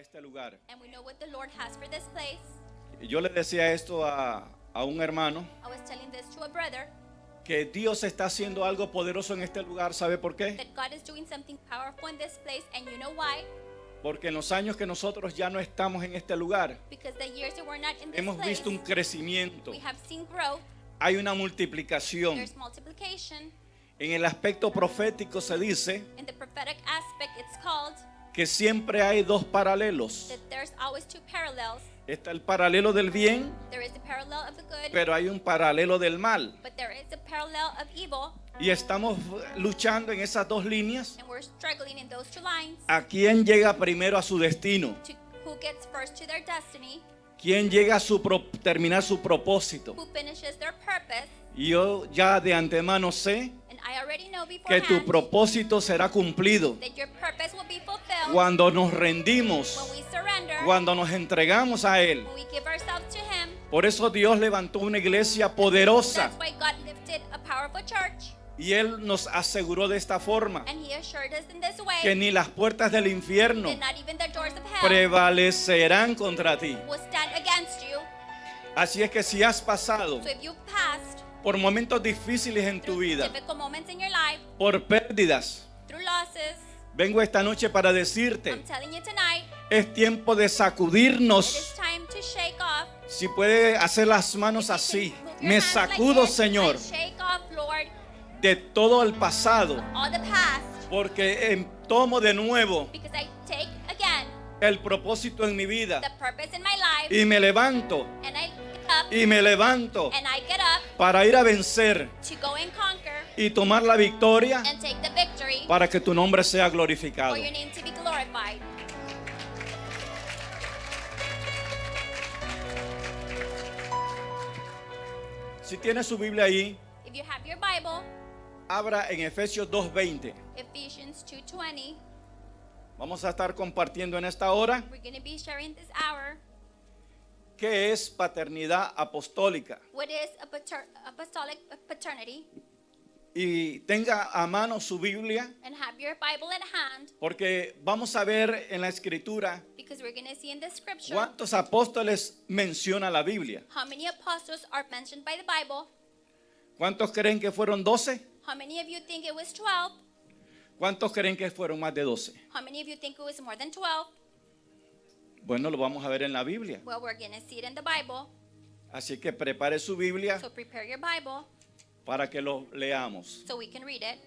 este lugar. And we know what the Lord has for this place. Y yo le decía esto a un hermano, I was telling this to a brother, que Dios está haciendo algo poderoso en este lugar. ¿Sabe por qué? that God is doing something powerful in this place. And you know why? Porque en los años que nosotros ya no estamos en este lugar, Because the years that we're not in this hemos place, visto un crecimiento. we have seen growth. Hay una multiplicación. There's multiplication. En el aspecto profético se dice In the prophetic aspect, it's called que siempre hay dos paralelos. that there's always two parallels. Está el paralelo del bien, There is the parallel of the good, pero hay un paralelo del mal. but there is a parallel of evil. Y estamos luchando en esas dos líneas. And we're struggling in those two lines. ¿A quién llega primero a su destino? To who gets first to their destiny, ¿Quién llega a terminar su propósito? who finishes their purpose. Y yo ya de antemano sé And I already know que beforehand tu propósito será cumplido that your purpose will be fulfilled cuando nos rendimos, when we surrender, cuando nos entregamos a Él. when we give ourselves to Him. Por eso Dios levantó una iglesia poderosa That's why God lifted a powerful church. y Él nos aseguró de esta forma And He assured us in this way que ni las puertas del infierno that not even the doors of hell prevalecerán contra ti. will stand against you. Así es que si has pasado So if you've passed por momentos difíciles en tu through vida, difficult moments in your life, por pérdidas, through losses, vengo esta noche para decirte, I'm telling you tonight, es tiempo de it is sacudirnos. time to shake off. Si puede hacer las manos If you así, can move your me hands like sacudo, this, Señor, I shake off, Lord, de todo el pasado, all the past, porque tomo de nuevo because I take again el propósito en mi vida the purpose in my life, y me levanto and I get up, y me levanto and I get up para ir a vencer to go and conquer y tomar la victoria and take the victory para que tu nombre sea glorificado. for your name to be glorified. Si tiene su Biblia ahí, If you have your Bible, abra en Efesios 2:20. Ephesians 2:20, Vamos a estar compartiendo en esta hora we're going to be sharing this hour. qué es paternidad apostólica. What is apostolic paternity? Y tenga a mano su Biblia, And have your Bible at hand, porque vamos a ver en la Escritura because we're going to see in the scripture cuántos apóstoles menciona la Biblia. how many apostles are mentioned by the Bible. ¿Cuántos creen que fueron 12? How many of you think it was 12? ¿Cuántos creen que fueron más de 12? How many of you think it was more than 12? Bueno, lo vamos a ver en la Biblia. Well, we're going to see it in the Bible. Así que prepare su Biblia So prepare your Bible para que lo leamos. so we can read it.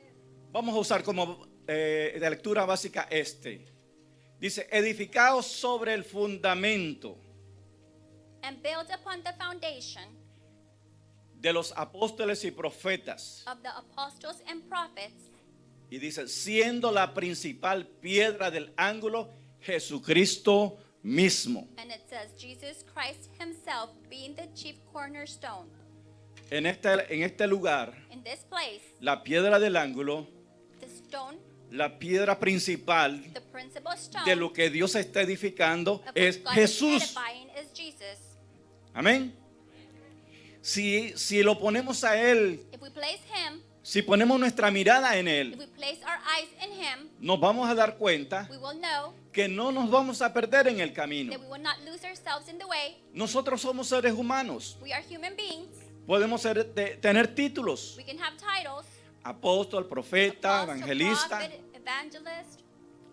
Vamos a usar como de lectura básica este. Dice, edificados sobre el fundamento And build upon the foundation de los apóstoles y profetas. of the apostles and prophets, Y dice, siendo la principal piedra del ángulo Jesucristo mismo. and it says Jesus Christ himself being the chief cornerstone. En este lugar, In this place, la piedra del ángulo, the stone, la piedra principal the principal stone de lo que Dios está edificando of es what God Jesús. is edifying is Jesus. Amén. Si lo ponemos a Él, If we place him, si ponemos nuestra mirada en if Él, we place our eyes in him, nos vamos a dar cuenta we will know que no nos vamos a perder en el camino. that we will not lose ourselves in the way. Nosotros somos seres humanos. We are human beings. Podemos tener títulos. We can have titles. Apóstol, profeta, Apostle, evangelista, prophet, evangelist,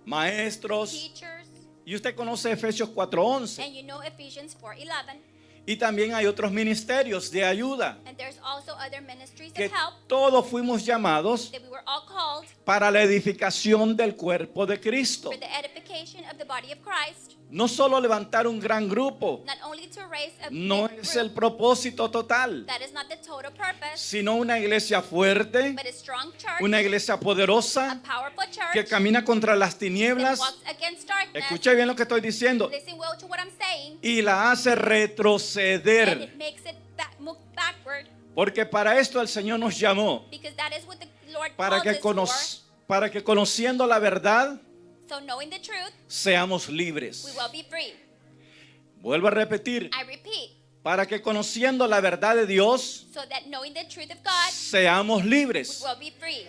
maestros. teachers, Y usted conoce Efesios 4:11. and you know Ephesians 4:11. Y también hay otros ministerios de ayuda. And there's also other ministries Que of help todos fuimos llamados that we were all called para la edificación del cuerpo de Cristo. for the edification of the body of Christ. No solo levantar un gran grupo, Not only to raise a no big es group, el propósito total, that is not the total purpose, sino una iglesia fuerte, but a strong church, una iglesia a poderosa powerful church que camina contra las that tinieblas. walks against darkness. Escuche bien lo que estoy diciendo. Listen well to what I'm saying, Y la hace and retroceder. it makes it move backward, Porque para esto el Señor nos llamó. because that is what the Lord Para called que, us para que conociendo la verdad for. So knowing the truth, seamos we libres. will be free. Vuelvo a repetir. I repeat, Para que conociendo la verdad de Dios so that knowing the truth of God, seamos we libres. will be free.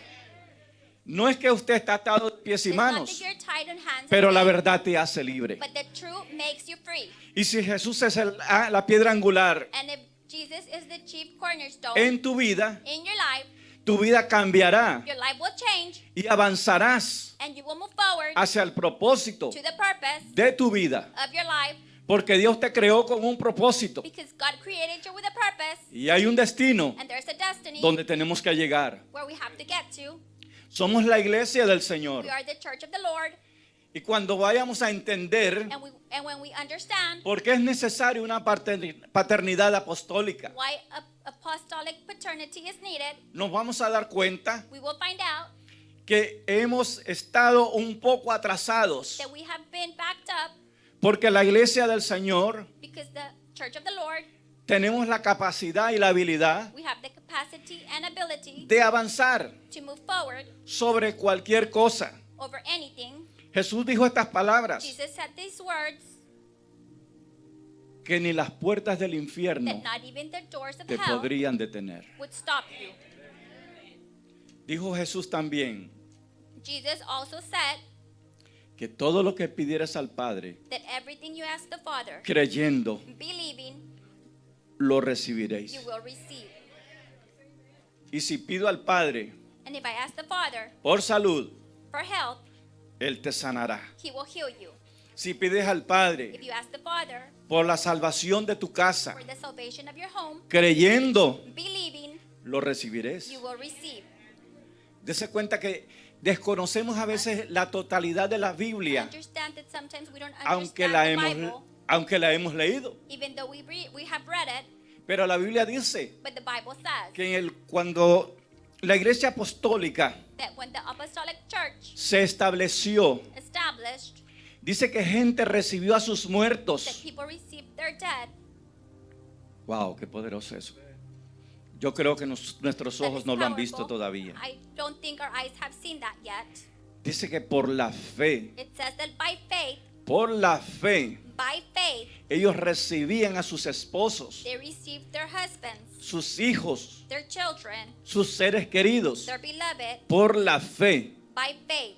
No es que usted está atado de pies y It's not that manos, you're tied on hands and pero la feet, verdad te hace libre. but the truth makes you free. Y si Jesús es la piedra angular And if Jesus is the chief cornerstone en tu vida, in your life, tu vida cambiará your life will change y avanzarás and you will move forward hacia el propósito to the purpose de tu vida. of your life, Porque Dios te creó con un propósito because God created you with a purpose y hay un destino and there's a destiny donde tenemos que llegar. where we have to get to. Somos la iglesia del Señor. We are the church of the Lord, Y cuando vayamos a entender and when we understand por qué es necesaria una paternidad apostólica, why apostolic paternity is needed, nos vamos a dar cuenta we will find out que hemos estado un poco atrasados. that we have been backed up Porque la iglesia del Señor because the church of the Lord, tenemos la capacidad y la habilidad we have the capacity and ability de avanzar to move forward sobre cualquier cosa. over anything. Jesús dijo estas palabras, Jesus said these words, que ni las puertas del that infierno not even the doors of te hell podrían detener. would stop you. Dijo Jesús también Jesus also said que todo lo que pidieras al Padre, that everything you ask the Father, creyendo, believing, lo recibiréis. you will receive. Y si pido al Padre And if I ask the Father por salud, for health, Él te sanará. He will heal you. Si pides al Padre If you ask the Father por la salvación de tu casa, for the salvation of your home, creyendo, believing, lo recibiréis. you will receive. Dese cuenta que desconocemos a veces la totalidad de la Biblia, Understand that sometimes we don't aunque understand la the hemos, Bible, aunque la hemos leído. even though we have read it, Pero la Biblia dice but the Bible says que cuando la iglesia apostólica that when the apostolic church se estableció, established, dice que gente recibió a sus that muertos. people received their dead. Wow, qué poderoso eso. Yo creo que nuestros That ojos is no lo han visto powerful. todavía. I don't think our eyes have seen that yet. Dice que por la fe, It says that por la fe, by faith, ellos recibían a sus esposos, they received their husbands, sus hijos, their children, sus seres queridos. their beloved, Por la fe. by faith.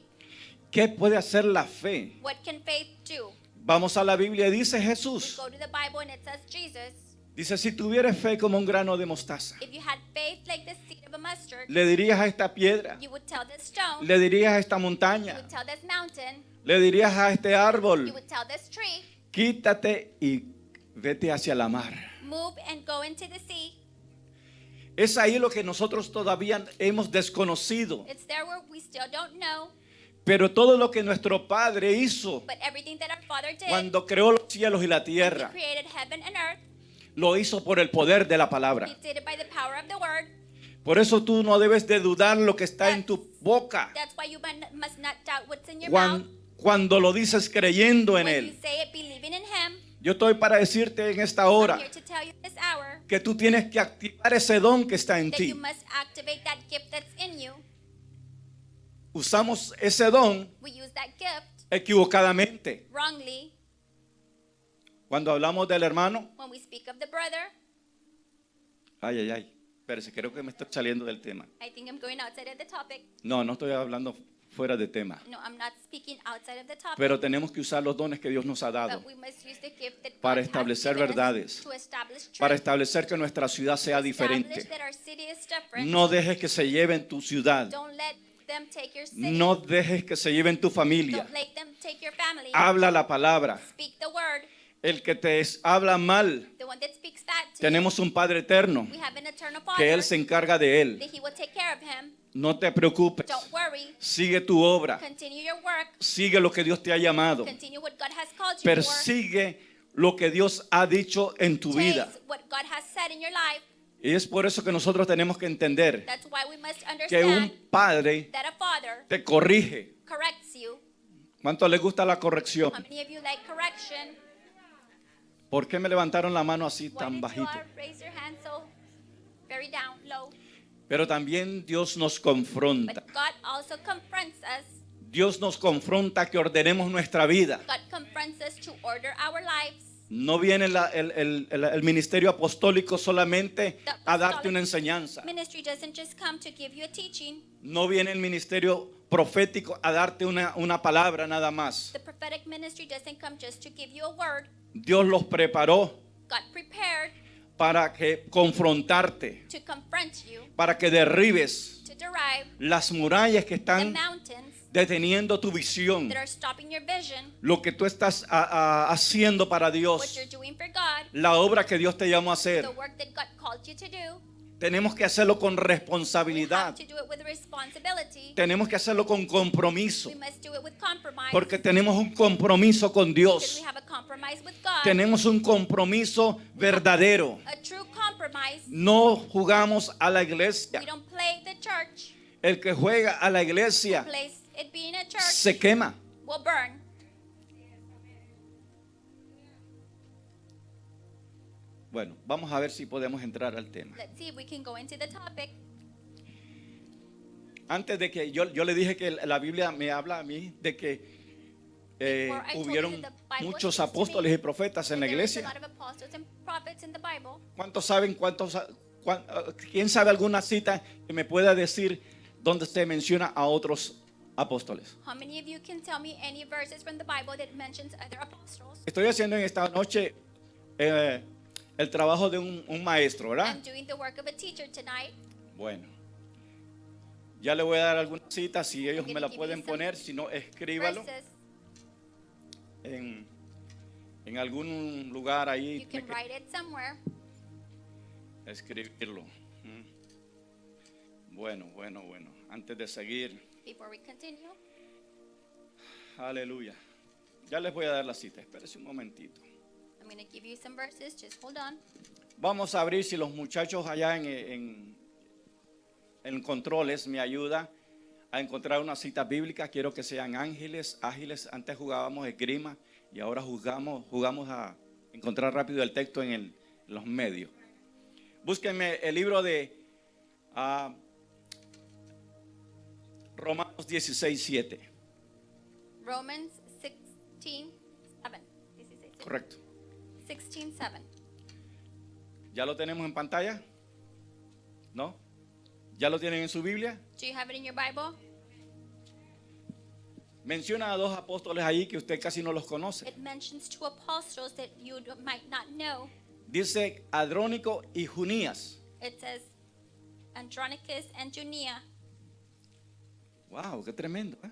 ¿Qué puede hacer la fe? What can faith do? Vamos a la Biblia y dice We Jesús. go to the Bible and it says Jesus, Dice, si tuvieras fe como un grano de mostaza, if you had faith like the seed of a mustard, le dirías a esta piedra, you would tell this stone, le dirías a esta you montaña, would tell this mountain, le dirías a este you árbol, would tell this tree, quítate y vete hacia la mar. move and go into the sea. Es ahí lo que nosotros todavía hemos desconocido. It's there where we still don't know, Pero todo lo que nuestro Padre hizo but everything that our Father did, cuando creó los cielos y la He tierra, created heaven and earth. lo hizo por el poder de la He palabra. did it by the power of the word. Por eso tú no debes de dudar lo que está en tu boca That's why you must not doubt what's in your cuan- mouth. cuando lo dices creyendo en When you Él. say it, believing in Him, Yo estoy para decirte en esta I'm hora here to tell you this hour que tú tienes que activar ese don que está en that you ti. must activate that gift that's in you. Usamos ese don We use that gift equivocadamente. wrongly Cuando hablamos del hermano, when we speak of the brother. ay, ay, ay, espérese, creo que me estoy saliendo del tema. I think I'm going outside of the topic. No, no estoy hablando fuera de tema. No, I'm not speaking outside of the topic. Pero tenemos que usar los dones que Dios nos ha dado But we must use the gift that para God has establecer given us verdades, to establish truth, para establecer que nuestra ciudad sea to establish diferente. that our city is different. No dejes que se lleven tu ciudad. Don't let them take your city. No dejes que se lleven tu familia. Don't let them take your family. Habla la palabra. Speak the word. El que te habla mal, The one that speaks that to tenemos un Padre eterno you. We have an eternal Father que Él se encarga de él. that He will take care of him. No te preocupes. Don't worry. Sigue tu obra. Continue your work. Sigue lo que Dios te ha llamado. Continue what God has called you for. Persigue lo que Dios ha dicho en tu vida. Chase what God has said in your life. Y es por eso que nosotros tenemos que entender That's why we must que un understand padre that a father te corrige. corrects you. ¿Cuánto le gusta la corrección? How many of you like correction? ¿Por qué me levantaron la mano así Why tan did you bajito? all raise your hand so very down, low? Pero también Dios nos But confronta. God also confronts us. Dios nos confronta que ordenemos nuestra vida. God confronts us to order our lives. No viene el ministerio apostólico solamente The a darte apostolic una enseñanza. ministry doesn't just come to give you a teaching. No viene el ministerio profético a darte una palabra nada más. The prophetic ministry doesn't come just to give you a word. Dios los preparó God prepared para que confrontarte, to confront you, para que derribes to derive las murallas que the están mountains deteniendo tu visión, that are stopping your vision, lo que tú estás haciendo para what Dios, you're doing for God, la obra que Dios te llamó a hacer. the work that God called you to do. Tenemos que hacerlo con We have responsabilidad. to do it with responsibility. Tenemos que hacerlo con compromiso, We must do it with compromise. porque tenemos un compromiso con Because Dios. we have a compromise with God. Tenemos un compromiso verdadero. A true compromise. No jugamos a la We iglesia. don't play the church. El que juega a la iglesia Place it being a church se quema. will burn. Bueno, vamos a ver si podemos entrar al tema. Let's see if we can go into the topic. Antes de que yo le dije que la Biblia me habla a mí de que Before I told hubieron you that the Bible muchos speaks to apóstoles me, y profetas en la There is a iglesia. lot of apostles and prophets in the Bible. ¿Cuántos saben quién sabe alguna cita que me pueda decir donde se menciona a otros apóstoles? How many of you can tell me any verses from the Bible that mentions other apostles? Estoy haciendo en esta noche el trabajo de un maestro, ¿verdad? I'm doing the work of a teacher tonight. Bueno, ya le voy a dar alguna cita, si ellos I'm me gonna la give pueden you some poner, si no, escríbalo Verses. en algún lugar ahí. You can write it somewhere. Escribirlo. Bueno. Antes de seguir, Before we continue, aleluya. Ya les voy a dar la cita, espérense un momentito. I'm going to give you some verses. Just hold on. Vamos a abrir, si los muchachos allá en controles me ayudan a encontrar una cita bíblica. Quiero que sean ágiles. Antes jugábamos esgrima y ahora jugamos a encontrar rápido el texto en los medios. Búsquenme el libro de Romanos 16:7. Romans 16:7. 16:7. Correcto. 16:7. ¿Ya lo tenemos en pantalla? ¿No? ¿Ya lo tienen en su Biblia? Do you have it in your Bible? Menciona a dos apóstoles ahí que usted casi no los conoce. It mentions two apostles that you might not know. Dice Adrónico y Junías. It says Andronicus and Junia. Wow, qué tremendo, ¿eh?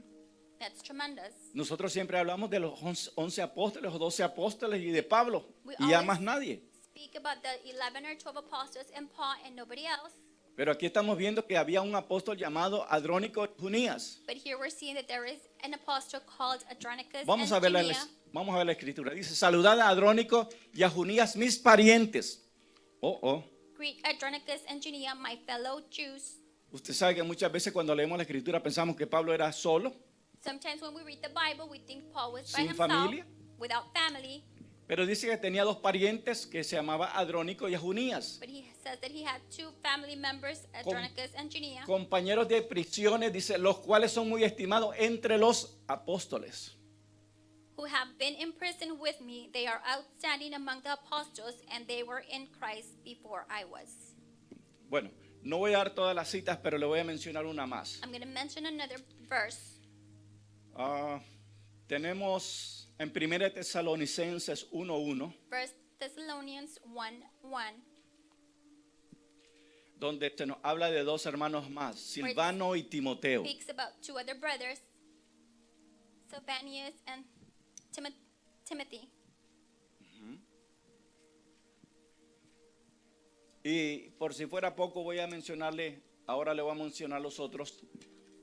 That's tremendous. Nosotros siempre hablamos de los 11 apóstoles o 12 apóstoles y de Pablo We y a always- más nadie. Speak about the 11 or 12 apostles and Paul and nobody else. Pero aquí estamos viendo que había un apóstol llamado Adrónico y Junías. But here we're seeing that there is an apostle called Andronicus Vamos a and ver Junia. vamos a ver la escritura. Dice, saludad a Adrónico y a Junías, mis parientes. Greet Andronicus and Junia, my fellow Jews. Usted sabe que muchas veces cuando leemos la escritura pensamos que Pablo era solo, Sometimes when we read the Bible, we think Paul was by Sin himself, familia. without family. pero dice que tenía dos parientes que se llamaba Adrónico y a Junías, But he says that he had two family members, Andronicus and Junia, compañeros de prisiones, dice, los cuales son muy estimados entre los apóstoles. who have been in prison with me. They are outstanding among the apostles, and they were in Christ before I was. Bueno, no voy a dar todas las citas, pero le voy a mencionar una más. I'm going to mention another verse. Tenemos en 1 Tesalonicenses 1:1, 1 Thessalonians 1:1. donde se nos habla de dos hermanos más, Silvano y Timoteo. Speaks about two other brothers, Silvanus and Timothy. Y por si fuera poco, voy a mencionarle, ahora le voy a mencionar los otros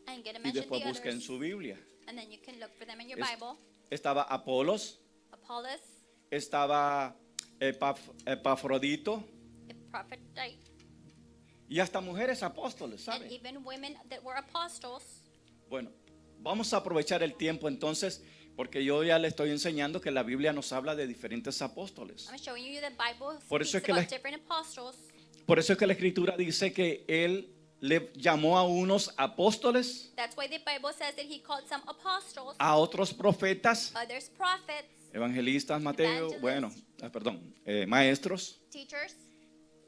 I'm going to y mention después the busquen others, su Biblia. and then you can look for them in your Es- Bible. Estaba Apolos, Apollos, estaba Epafrodito Aphrodite, y hasta mujeres apóstoles, and ¿sabe? even women that were apostles. Bueno, vamos a aprovechar el tiempo entonces, porque yo ya le estoy enseñando que la Biblia nos habla de diferentes apóstoles. I'm showing you the Bible Por eso speaks es que about la- different apostles. Por eso es que la Escritura dice que Él le llamó a unos apóstoles, That's why the Bible says that he called some apostles, a otros profetas others prophets, evangelistas, Mateo, evangelists, maestros. teachers.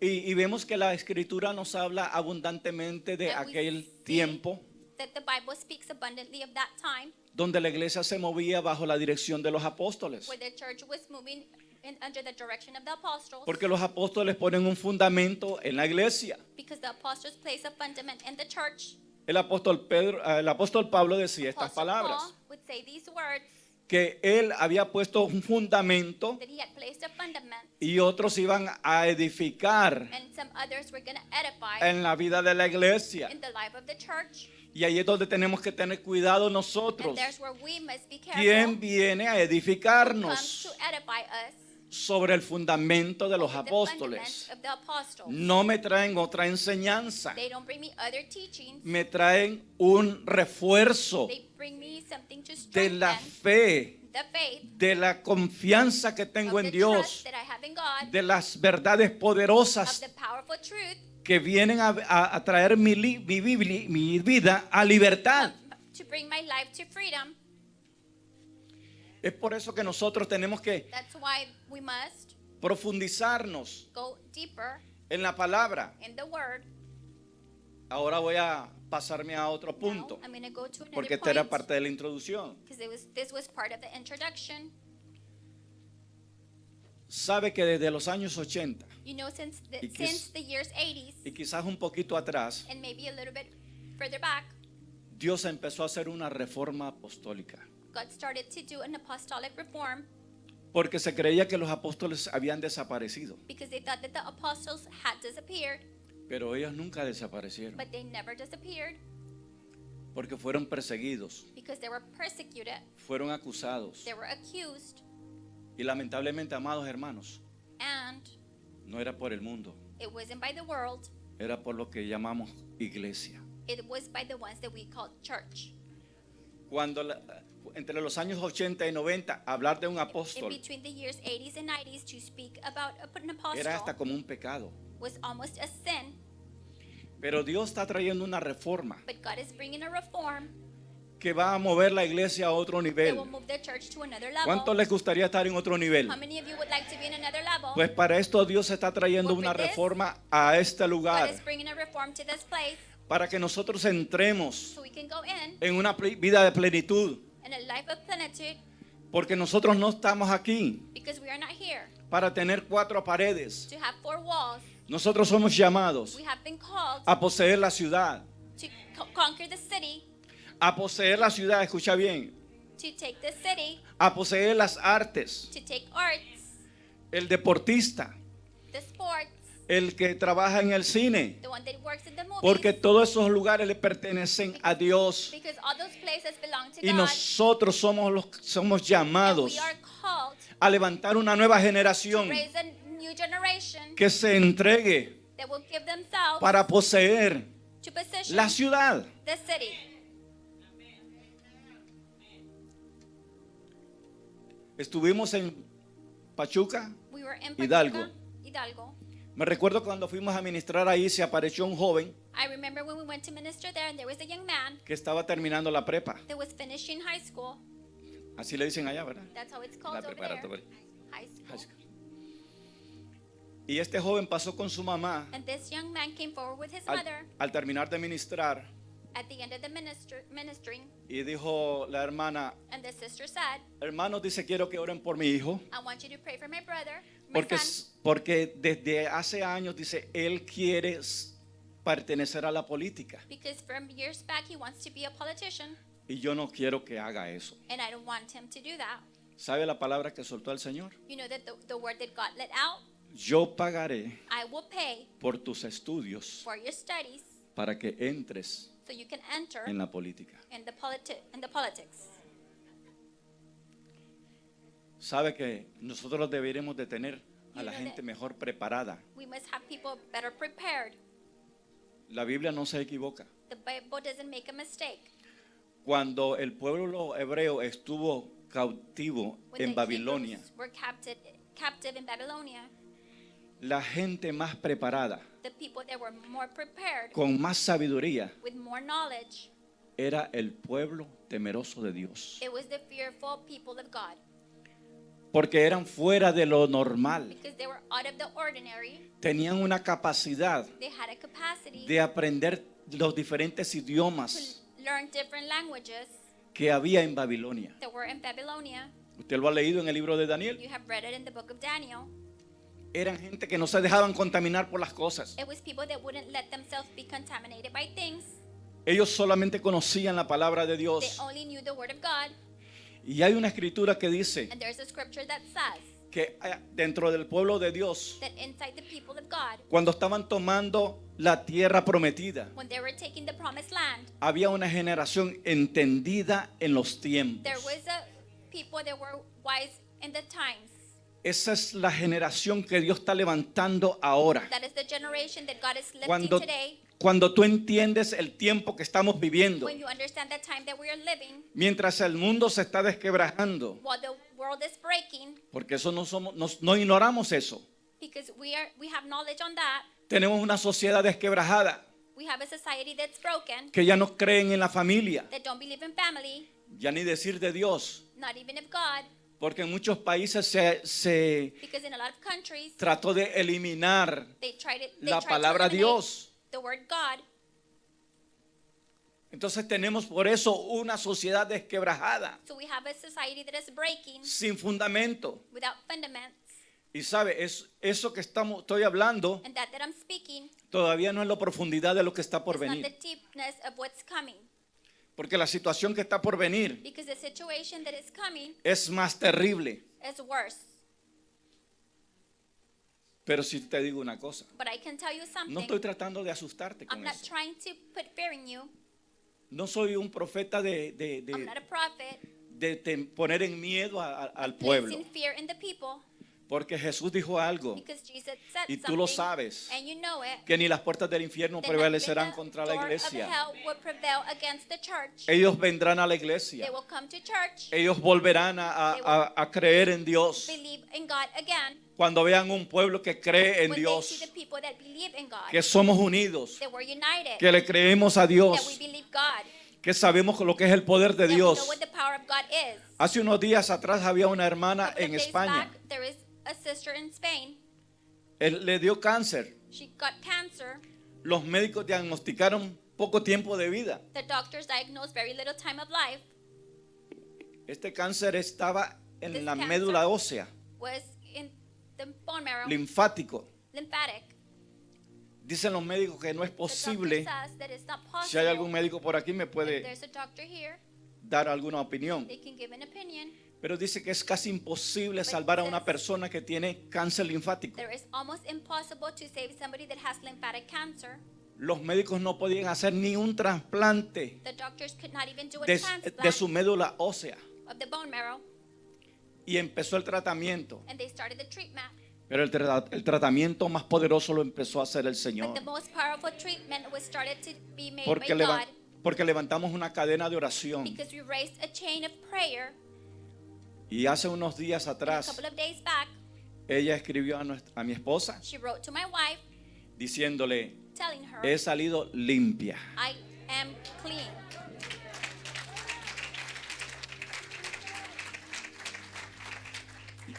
Y vemos que la escritura nos habla abundantemente de And we aquel see tiempo that the Bible speaks abundantly of that time donde la iglesia se movía bajo la dirección de los apóstoles. where the church was moving under the direction of the apostles. Porque los apóstoles ponen un fundamento en la iglesia. Because the apostles place a fundament in the church. El apóstol Pablo decía estas Apostle palabras, Paul would say these words, que él había puesto un fundamento that he had placed a fundament y otros iban a edificar and some others were going to edify en la vida de la iglesia. in the life of the church. Y ahí es donde tenemos que tener cuidado And nosotros. there's where we must be careful. ¿Quién viene a Comes edificarnos to edify us sobre el fundamento de los with the apóstoles? fundament of the apostles. No me traen otra enseñanza, They don't bring me other teachings. me traen un refuerzo They bring me something to de la strengthen fe, the faith de la confianza que tengo of en the Dios, trust that I have in God, de las verdades of poderosas the powerful truth que vienen a traer mi vida a libertad. to bring my life to freedom. Es por eso que nosotros tenemos que That's why we must profundizarnos go deeper en la palabra. in the word. Ahora voy a pasarme a otro Now, punto, I'm going to go to another porque esta era point, parte de la introducción. because this was part of the introduction. Sabe que desde los años 80 You know, since Y quiz- since the years 80s y quizás un poquito atrás, and maybe a little bit further back, Dios empezó a hacer una reforma apostólica, God started to do an apostolic reform porque se creía que los apóstoles habían desaparecido, because they thought that the apostles had disappeared, pero ellos nunca desaparecieron, but they never disappeared porque fueron perseguidos, because they were persecuted, fueron acusados. they were accused, Y lamentablemente, amados hermanos, and no era por el mundo, it wasn't by the world, era por lo que llamamos iglesia. it was by the ones that we called church. Cuando entre los años 80 y 90 hablar de un In apóstol between the years 80s and 90s, to speak about an era hasta apostle como un pecado. was almost a sin, Pero Dios está trayendo una reforma but God is bringing a reform que va a mover la iglesia a otro that nivel. will move the church to another level. ¿Cuánto les gustaría estar en otro nivel? How many of you would like to be in another level? Pues para esto Dios está trayendo Well, una for this, reforma a este God lugar, is bringing a reform to this place para que nosotros entremos so we can go in en una vida de plenitud, a life of plenitude, porque nosotros no estamos aquí because we are not here para tener cuatro paredes. to have four walls. Nosotros somos llamados We have been called a poseer la ciudad, to conquer the city, a poseer la ciudad, escucha bien, to take the city, a poseer las artes, to take arts, el deportista, the sports, el que trabaja en el cine, the one that works in the movies, porque todos esos lugares le pertenecen a Dios because all those places belong to y God, nosotros somos and llamados we are called a levantar una nueva to generación raise a new generation que se entregue that will give themselves para poseer to position la ciudad. the city. Estuvimos en Pachuca. We were in Hidalgo. Pachuca, Hidalgo. Me recuerdo cuando fuimos a ministrar ahí, se apareció un joven I remember when we went to minister there, and there was a young man que estaba terminando la prepa. that was finishing high school. Así le dicen allá, ¿verdad? That's how it's La called over there. preparatoria. High school. High school. Y este joven pasó con su mamá And this young man came forward with his al, mother al terminar de ministrar at the end of the ministering, y dijo la hermana, and the sister said, hermanos, dice, quiero que oren por mi hijo. I want you to pray for my brother, my Porque, son, porque desde hace años, dice, él quiere pertenecer a la política. because from years back he wants to be a politician, Y yo no quiero que haga eso. and I don't want him to do that. ¿Sabe la palabra que soltó el Señor? You know that the word that God let out, Yo pagaré I will pay por tus estudios for your studies para que entres so you can enter en la política. in the politics. ¿Sabe que nosotros deberíamos de tener a You la know gente that- mejor preparada? We must have people better prepared. La Biblia no se equivoca. The Bible doesn't make a mistake. Cuando el pueblo hebreo estuvo cautivo When en the Babilonia, Hebrews were captive in Babylonia, la gente más preparada, the people that were more prepared con más sabiduría, with more knowledge, era el pueblo temeroso de Dios. it was the fearful people of God. porque eran fuera de lo normal. because they were out of the ordinary. Tenían una capacidad They had a capacity de aprender los diferentes to idiomas learn different languages que había en Babilonia. that were in Babylonia. Usted lo ha leído en el libro de Daniel. You have read it in the book of Daniel. Eran gente que no se dejaban contaminar por las cosas. It was people that wouldn't let themselves be contaminated by things. Ellos solamente conocían la palabra de They Dios. only knew the word of God. Y hay una escritura que dice And there's a scripture that says que dentro del pueblo de Dios, that inside the people of God, cuando estaban tomando la tierra prometida, when they were taking the promised land, había una generación entendida en los tiempos. there was a people that were wise in the times. Esa es la generación que Dios está levantando ahora. That is the generation that God is lifting Cuando, today. cuando tú entiendes el tiempo que estamos viviendo, When you understand the time that we are living, mientras el mundo se está desquebrajando, while the world is breaking, porque eso no ignoramos eso. because we have knowledge on that. Tenemos una sociedad desquebrajada We have a society that's broken, que ya no creen en la familia, that don't believe in family, ya ni decir de Dios, not even of God, porque en muchos países se because in a lot of countries trató de eliminar they la try palabra to eliminate Dios. the word God. Entonces tenemos por eso una sociedad desquebrajada, So we have a society that is breaking sin fundamento. without fundaments. Y sabe, eso que estoy hablando And that I'm speaking todavía no es la profundidad de lo que está por is not the venir. deepness of what's coming. Porque la situación que está por venir Because the situation that is coming es más terrible. is worse. Pero si te digo una cosa, But I can tell you something. no estoy tratando de asustarte I'm con not eso. trying to put fear in you. No soy un profeta I'm not a prophet. de poner en miedo al pueblo. Placing fear in the people. Porque Jesús dijo algo, Because Jesus said y tú something. lo sabes, And you know it. que ni las puertas del infierno That prevalecerán not even contra the la door of iglesia. hell will prevail against the church. Ellos vendrán a la iglesia. They will come to church. Ellos volverán a creer en Dios. Believe in God again. Cuando vean un pueblo que cree en When they Dios, see the people that believe in God. que somos unidos, That we're united. que le creemos a That we Dios, believe God. que sabemos lo que es el poder de That we know Dios. what the power of God is. Hace unos días atrás había una hermana Couple of en days España. back, there is a sister in Spain. Él le dio cáncer. She got cancer. Los médicos diagnosticaron poco tiempo de vida. The doctors diagnosed very little time of life. Este cáncer estaba en This la cancer médula ósea, Was in the bone marrow, linfático. lymphatic. Dicen los médicos que no es The doctor posible. says that it's not Si hay algún possible. médico por aquí me If puede there's a doctor here, dar alguna opinión. they can give an opinion. Pero dice que es casi imposible salvar a una persona que tiene cáncer linfático. There is almost impossible to save somebody that has lymphatic cancer. Los médicos no podían hacer ni un trasplante The doctors could not even do a de transplant su médula ósea. of the bone marrow, Y empezó el tratamiento. and they started the treatment. Pero el tratamiento más poderoso lo empezó a hacer el But Señor. the most powerful treatment was started to be made Porque, by God porque levantamos una cadena de oración. because we raised a chain of prayer. Y hace unos días And a atrás, couple of days back, ella escribió a mi esposa she wrote to my wife diciéndole, telling her, he salido limpia. I am clean.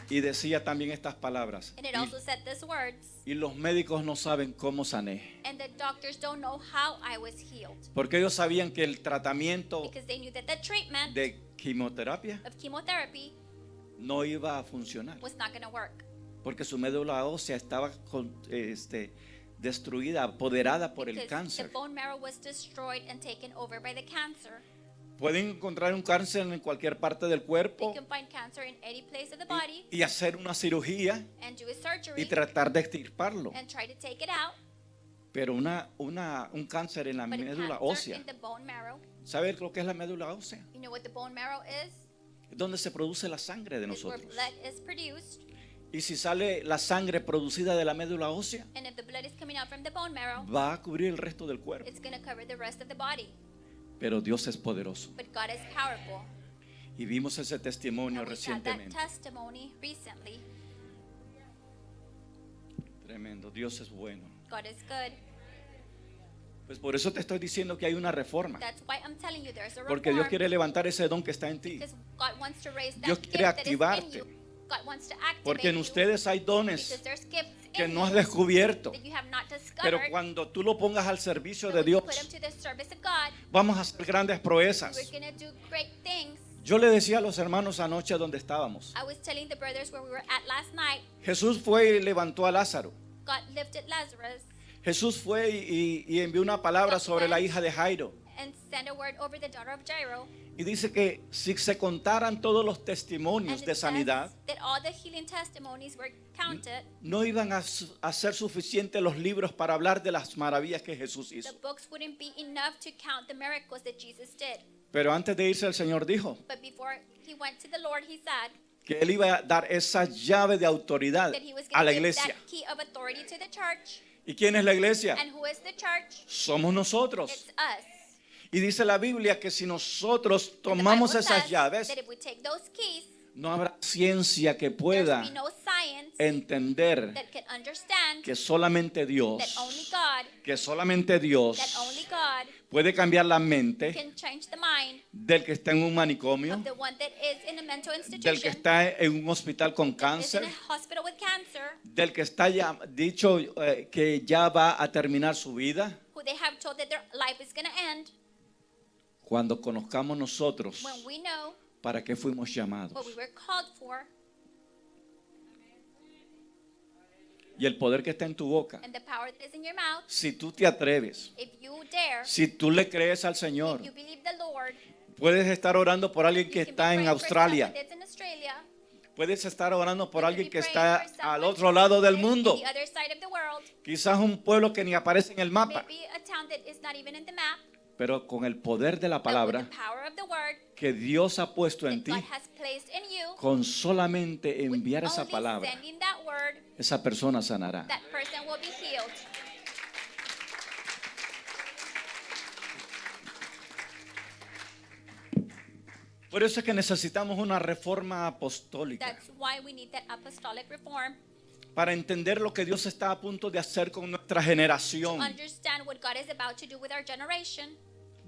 Y decía también estas palabras. And it also said these words, Y los médicos no saben cómo sané. and the doctors don't know how I was healed Porque ellos sabían que el tratamiento because they knew that the treatment de quimioterapia of chemotherapy no iba a funcionar. was not going to work Porque su médula ósea estaba destruida, apoderada por el because cáncer. the bone marrow was destroyed and taken over by the cancer. Pueden encontrar un cáncer en cualquier parte del They cuerpo can find cancer in any place of the body y hacer una cirugía and do a surgery y tratar de extirparlo. and try to take it out. Pero un cáncer en la But a médula cancer ósea, in the bone marrow, ¿sabe lo que es la médula ósea? you know what the bone marrow is? Es donde se produce la sangre de It's where nosotros. blood is produced. Y si sale la sangre producida de la médula ósea, And if the blood is coming out from the bone marrow, va a cubrir el resto del cuerpo. it's going to cover the rest of the body. Pero Dios es poderoso. But God is powerful. Y vimos ese testimonio And we had that recientemente. testimony recently. Tremendo. Dios es bueno. God is good. Pues por eso te estoy diciendo que hay una reforma. That's why I'm telling you there's a Porque Dios reform. quiere levantar ese don que está en ti. Because God wants to raise that Dios gift quiere that is in activarte. you. God wants to activate Porque en you, ustedes hay dones because there's gifts que in no has you descubierto. that you have not discovered. Pero cuando tú lo pongas al servicio But de when you Dios, put them to the service of God, vamos a hacer grandes we're proezas. going to do great things. Yo le decía a los hermanos anoche donde estábamos. I was telling the brothers where we were at last night, Jesús fue y levantó a Lázaro. God lifted Lazarus Jesús fue y envió una palabra sobre la hija de Jairo. and sent a word over the daughter of Jairo. Y dice que si se contaran todos los And testimonios it de says sanidad, that all the healing testimonies were counted. no iban a ser suficientes los libros para hablar de las maravillas que Jesús The hizo. books wouldn't be enough to count the miracles that Jesus did. Pero antes de irse el Señor dijo But before he went to the Lord, he said que Él iba a dar esa llave de autoridad that he was a going la to give iglesia. that key of authority to the church. ¿Y quién es la iglesia? And who is the church? Somos nosotros. It's us. Y dice la Biblia que si nosotros And the tomamos Bible esas says llaves, that if we take those keys, no habrá ciencia que there's pueda be no science entender that can understand que solamente Dios, that only God, que solamente Dios that only God puede cambiar la mente can change the mind del que está en un manicomio, of the one that is in a mental del que institution, está en un hospital con is in cáncer, a hospital with cancer, del que está ya dicho que ya va a terminar su vida. who they have told that their life is going to end. Cuando conozcamos nosotros When we know para qué fuimos what llamados we were called for y el poder que está en tu boca, and the power that is in your mouth, si tú te atreves, if you dare, si tú le crees al Señor, if you believe the Lord, puedes estar orando por alguien que you can be está en praying for Australia, someone that's in Australia. puedes estar orando por You alguien can que be está praying for al someone otro lado del in mundo, the other side of the world. quizás un pueblo que ni aparece en el mapa, Maybe a town that is not even in the map. pero con el poder de la But with palabra the power of the word que Dios ha puesto en that ti, God has placed in you, con solamente with enviar esa only palabra, sending that word, esa persona sanará. that person will be healed. Por eso es que necesitamos una reforma apostólica That's why we need that apostolic reform para entender lo que Dios está a punto de hacer con nuestra to generación. understand what God is about to do with our generation.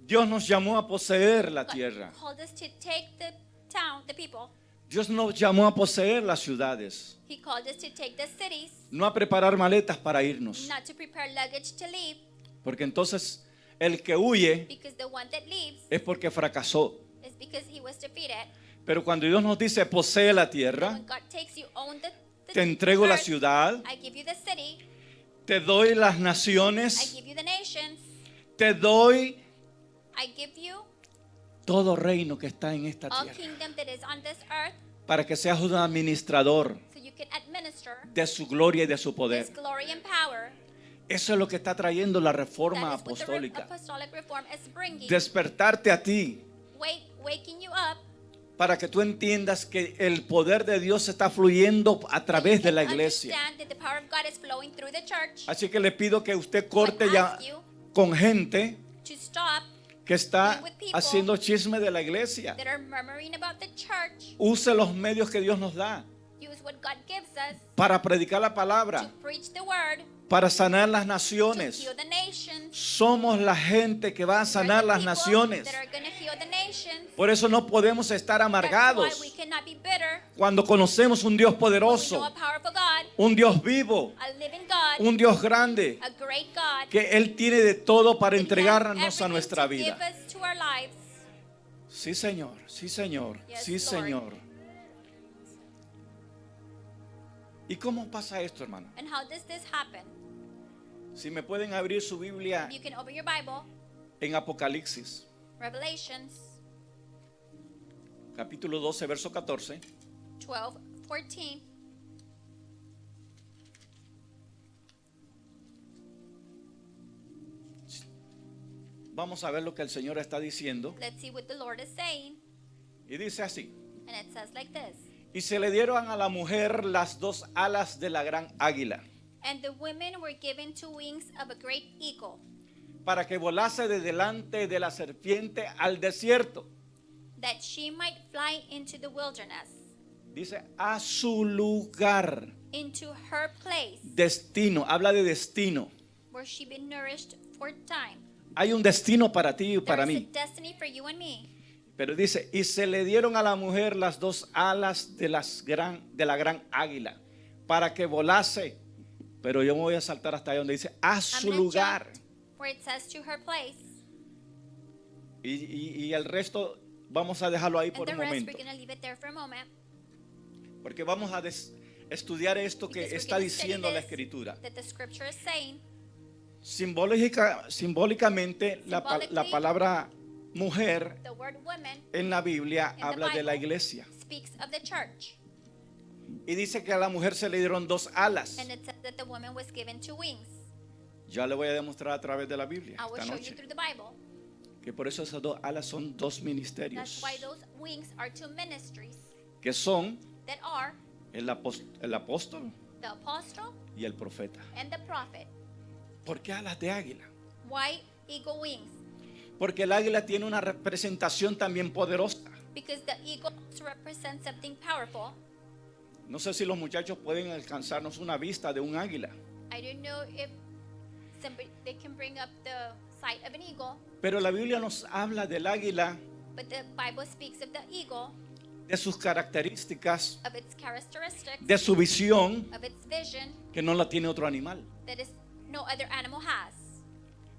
Dios nos llamó a poseer la God tierra. called us to take the town, the people. Dios nos llamó a poseer las ciudades, He called us to take the cities, no a preparar maletas para irnos. not to prepare luggage to leave, Porque entonces el que huye because the one that leaves es porque fracasó. is because he was defeated. Pero cuando Dios nos dice posee la tierra, When God takes you, own the te entrego la earth, ciudad, I give you the city, te doy las I naciones, give you the nations, te doy I give you todo reino que está en esta all tierra, kingdom that is on this earth, para que seas un administrador so you can administer de su gloria y de su poder. His glory and power. Eso es lo que está trayendo la reforma That is what the apostólica. apostolic reform is bringing. Despertarte a ti Waking you up para que tú entiendas que el poder de Dios está fluyendo a so you través de can la iglesia. understand that the power of God is flowing through the church. Así que le pido que usted corte I ya ask you con gente to stop que está with people haciendo chisme de la iglesia. that are murmuring about the church. Use los medios que Dios nos da Use what God gives us para predicar la palabra, to preach the word, para sanar las to naciones. heal the nations. Somos la gente que va a We're sanar the las people naciones. that are going to heal the nations. Por eso no podemos estar That's why amargados we cannot be bitter cuando conocemos un Dios when we know poderoso, a powerful God, un Dios vivo, a living God, un Dios grande, a great God, que Él tiene de todo para that He has entregarnos a everything nuestra to give vida. us to our lives. Sí, Señor, sí, Señor, Yes, sí, Lord. Señor. ¿Y cómo pasa esto, hermano? And how does this happen? Si me pueden abrir su Biblia You can open your Bible, en Apocalipsis, Revelations capítulo 12, verso 14. 12, 14. Vamos a ver lo que el Señor está diciendo. Let's see what the Lord is saying. Y dice así: And it says like this. y se le dieron a la mujer las dos alas de la gran águila, And the women were given two wings of a great eagle, para que volase de delante de la serpiente al desierto. that she might fly into the wilderness, Dice a su lugar, into her place, destino, habla de destino. where she be nourished for time. Hay un destino para ti y para There is mí. a destiny for you and me. Pero dice, y se le dieron a la mujer las dos alas de la gran águila para que volase. Pero yo me voy a saltar hasta ahí donde dice, a I'm su gonna lugar. jump where it says to her place. Y el resto vamos a dejarlo ahí And por the un rest, momento. we're going to leave it there for a moment. Porque vamos a estudiar esto que Because we're está gonna study diciendo la this, escritura. that the scripture is saying. Simbólicamente, la Symbolically, palabra mujer The word woman en la Biblia in the habla de la Bible iglesia. speaks of the church. Y dice que a la mujer se le dieron dos alas. And it says that the woman was given two wings. Ya le voy a demostrar a través de la Biblia I will esta show you noche. through the Bible. Que por eso esas dos alas son dos That's ministerios. why those wings are two ministries Que son that are el apóstol the apostle y el profeta. and the prophet. ¿Por qué alas de águila? Why eagle wings? Porque el águila tiene una representación también poderosa. Because the eagle represents something powerful. No sé si los muchachos pueden alcanzarnos una vista de un águila. I don't know if they can bring up the sight of an eagle, Pero la Biblia nos habla del águila, but the Bible speaks of the eagle, de sus características, of its characteristics, de su visión, of its vision que no la tiene otro animal. that is no other animal has.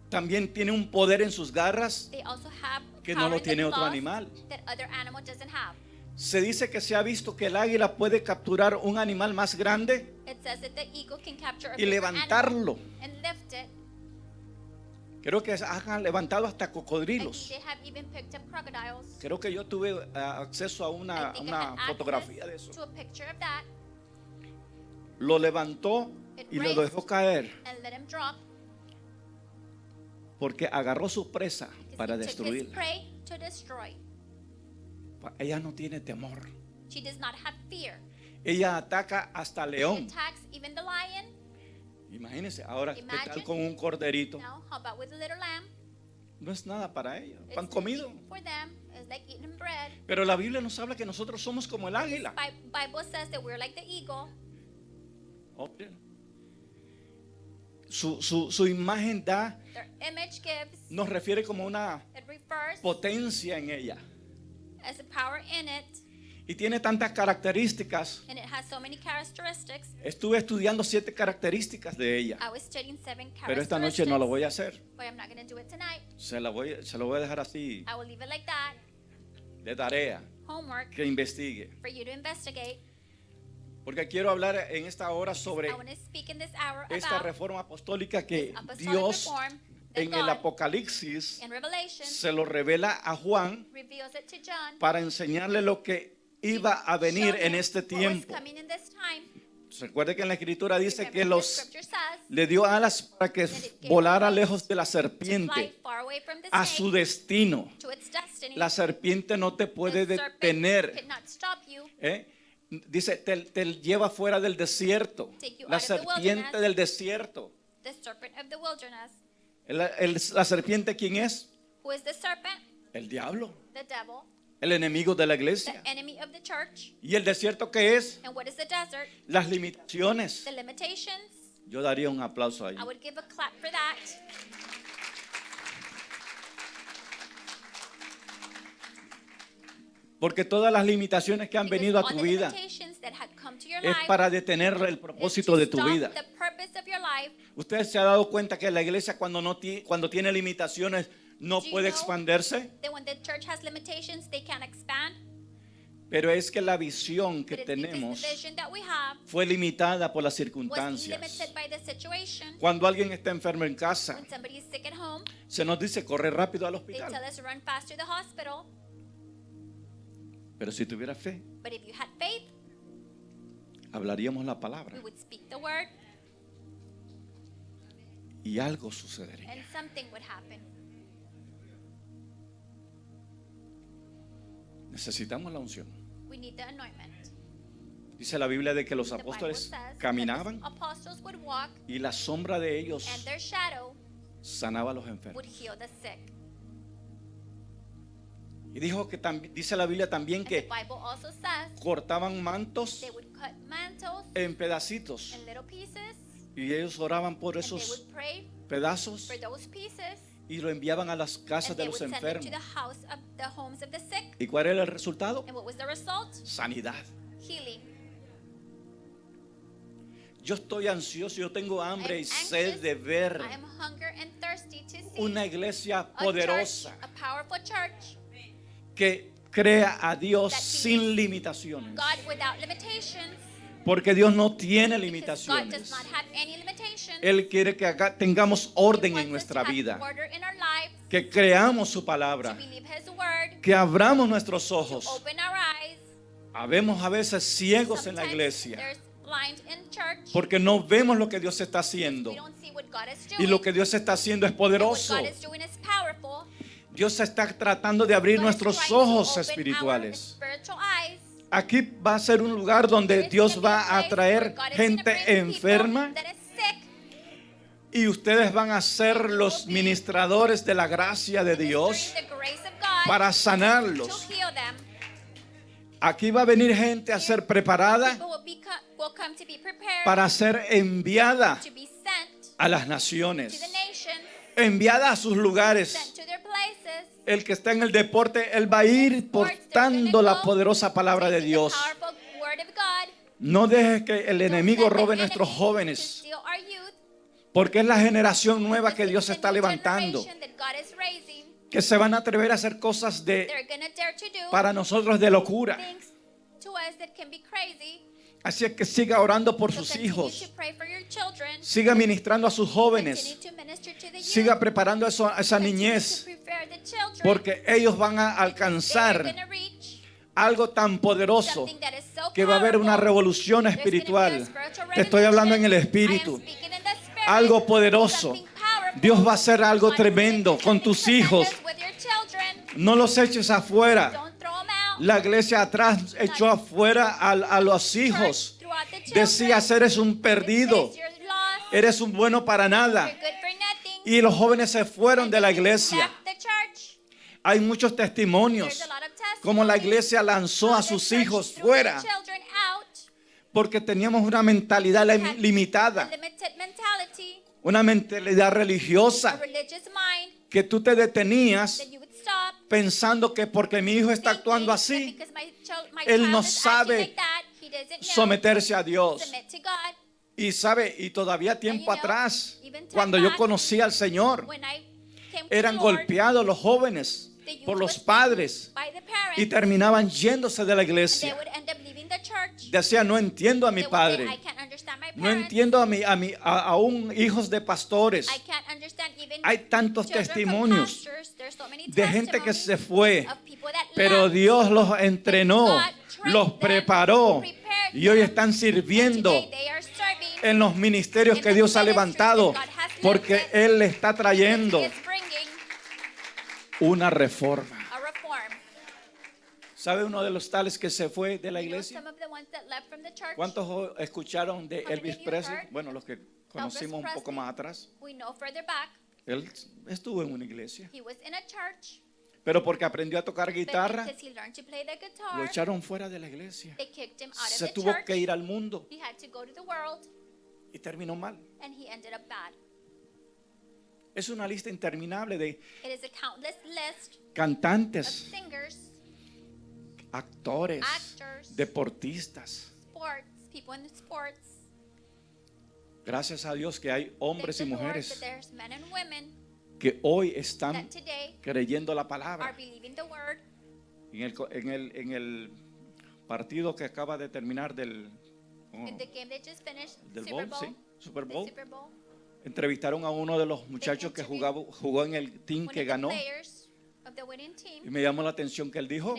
También tiene un poder en sus garras They also have que no power lo in the tiene otro claws animal. that other animal doesn't have. Se dice que se ha visto que el águila puede capturar un animal más grande It says that the eagle can capture a y bigger levantarlo. animal and lift it. Creo que han levantado hasta I think cocodrilos. they have even picked up crocodiles. Creo que yo tuve acceso a I una think I had access fotografía de eso. to a picture of that Lo levantó y lo dejó caer and let him drop porque agarró su presa because para he took his destruirla. prey to destroy. Ella no tiene temor. She does not have fear. Ella ataca hasta She león. attacks even the lion. Imagínense, ahora, ¿qué tal Imagine. con un corderito? Now, how about with a little lamb? No es nada para ella. It's Pan comido. nothing for them. It's like eating bread. Pero la Biblia nos habla que nosotros somos como el águila. Bible says that we're like the eagle. Oh, bien. Su imagen Their image gives, nos refiere como una it refers potencia en ella. as a power in it, Y tiene tantas características. and it has so many characteristics. Estuve estudiando 7 características de ella. I was studying 7 Pero esta noche characteristics, no lo voy a hacer. but I'm not going to do it tonight. Se lo voy a dejar así I will leave it like that, de tarea. homework, Que investigue. for you to investigate. Porque quiero hablar en esta hora sobre I want to speak in this hour esta about reforma apostólica que this apostolic Dios reform that en el God, Apocalipsis in Revelation, se lo revela a Juan reveals it to John. para enseñarle lo que iba a venir Show en him este what was tiempo. coming in this time. Recuerde que en la escritura dice Remember que the los scripture says le dio alas para que that it gave volara wings lejos de la to fly serpiente far away from the a su snake destino. to its destiny. La serpiente no te puede The serpent detener. cannot stop you. ¿eh? Dice, te lleva fuera del desierto. Take you La out of the serpiente wilderness. del desierto. The serpent of the wilderness. La serpiente, ¿quién es? Who is the serpent? El diablo. The devil. El enemigo de la The iglesia. enemy of the church. ¿Y el desierto qué es? And what is the desert? Las limitaciones. The limitations. Yo daría un aplauso ahí. I would give a clap for that. Porque todas las limitaciones que han Because venido a all tu the vida limitations that had come to your es life para detener el is propósito to de tu stop vida. the purpose of your life. ¿Usted se ha dado cuenta que la iglesia cuando tiene limitaciones no Do you puede know expandirse? That when the church has limitations, they can't expand. Pero es que la visión que But it's because tenemos the vision that we have fue limitada por las was circunstancias. limited by the situation. Cuando alguien está enfermo en casa, When somebody is sick at home, se nos dice corre rápido al they tell hospital. us to run fast to the hospital. Pero si tuviera fe, But if you had faith, hablaríamos la palabra we would speak the word y algo sucedería. and something would happen. Necesitamos la unción. We need the anointment. Dice la Biblia de que los The Bible apóstoles says that caminaban the apostles would walk y la sombra de ellos and their shadow sanaba a los would enfermos. heal the sick. Y dijo que dice la Biblia también And the que Bible also says cortaban mantos they would cut mantles en pedacitos in little pieces y ellos oraban por and they esos would pray pedazos for those pieces y lo enviaban a las casas and de they los would send it to enfermos. the homes of the sick. ¿Y cuál era el resultado? And what was the result? Sanidad. Healing. Yo estoy ansioso, yo tengo hambre I y am sed anxious. de ver I am hunger and thirsty to see una iglesia a poderosa church, a powerful church, que crea a Dios that sin believes limitaciones. God without limitations. Porque Dios no tiene Because God does limitaciones. not have any limitations. Él quiere que tengamos He orden wants en us nuestra to have vida, order in our lives, que creamos su to palabra, believe His word, que abramos nuestros to ojos. open our eyes. Habemos a veces ciegos en la Sometimes iglesia there's blind in church. porque no vemos lo que Dios está haciendo. We don't see what God is Y doing. lo que Dios está haciendo es And what poderoso. God is doing is powerful. Dios está tratando de abrir God is nuestros trying to ojos open our espirituales. spiritual eyes. Aquí va a ser un lugar donde Dios va a traer gente enferma y ustedes van a ser los ministradores de la gracia de Dios para sanarlos. Aquí va a venir gente a ser preparada para ser enviada a las naciones, enviada a sus lugares. El que está en el deporte, él va a ir portando la poderosa palabra de Dios. No dejes que el enemigo robe nuestros jóvenes, porque es la generación nueva que Dios está levantando, que se van a atrever a hacer cosas para nosotros de locura. Así es que siga orando por sus hijos, siga ministrando a sus jóvenes, siga preparando a esa niñez, porque ellos van a alcanzar algo tan poderoso que va a haber una revolución espiritual. Te estoy hablando en el espíritu. Algo poderoso. Dios va a hacer algo tremendo con tus hijos. No los eches afuera. La iglesia atrás echó afuera a los hijos. Decías, eres un perdido, eres un bueno para nada. Y los jóvenes se fueron de la iglesia. Hay muchos testimonios como la iglesia lanzó a sus hijos fuera porque teníamos una mentalidad limitada, una mentalidad religiosa, que tú te detenías pensando que porque mi hijo está actuando así, él no sabe someterse a Dios. Y sabe, y todavía tiempo atrás, cuando yo conocí al Señor, eran golpeados los jóvenes por los padres y terminaban yéndose de la iglesia. Decía, no entiendo a mi padre, no entiendo aún hijos de pastores. Hay tantos testimonios de gente que se fue, pero Dios los entrenó, los preparó y hoy están sirviendo en los ministerios que Dios ha levantado, porque Él le está trayendo una reforma. ¿Sabe uno de los tales que se fue de la iglesia? ¿Cuántos escucharon de Elvis Presley? Bueno, los que conocimos un poco más atrás. Él estuvo en una iglesia, pero porque aprendió a tocar guitarra, lo echaron fuera de la iglesia. Se tuvo que ir al mundo y terminó mal. Es una lista interminable de cantantes, actores, deportistas. Gracias a Dios que hay hombres y mujeres que hoy están creyendo la palabra. En el partido que acaba de terminar del bowl, ¿sí? Super Bowl, entrevistaron a uno de los muchachos que jugó en el team que ganó. Y me llamó la atención que él dijo,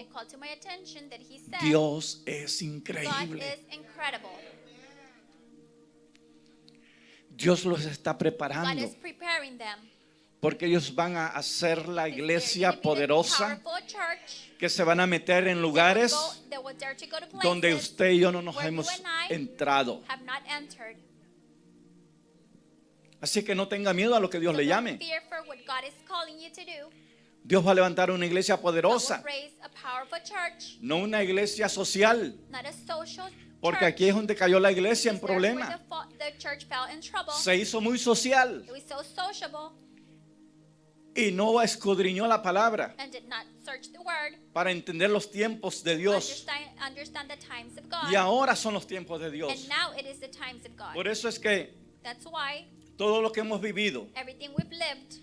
Dios es increíble. Dios los está preparando porque ellos van a hacer la iglesia poderosa, que se van a meter en lugares donde usted y yo no nos hemos entrado. Así que no tenga miedo a lo que Dios le llame. Dios va a levantar una iglesia poderosa, no una iglesia social, porque aquí es donde cayó la iglesia en problemas. Se hizo muy social y no escudriñó la palabra and did not search the word, para entender los tiempos de Dios. understand the times of God. Y ahora son los tiempos de And Dios. now it is the times of God. Por eso es que That's why todo lo que hemos vivido everything we've lived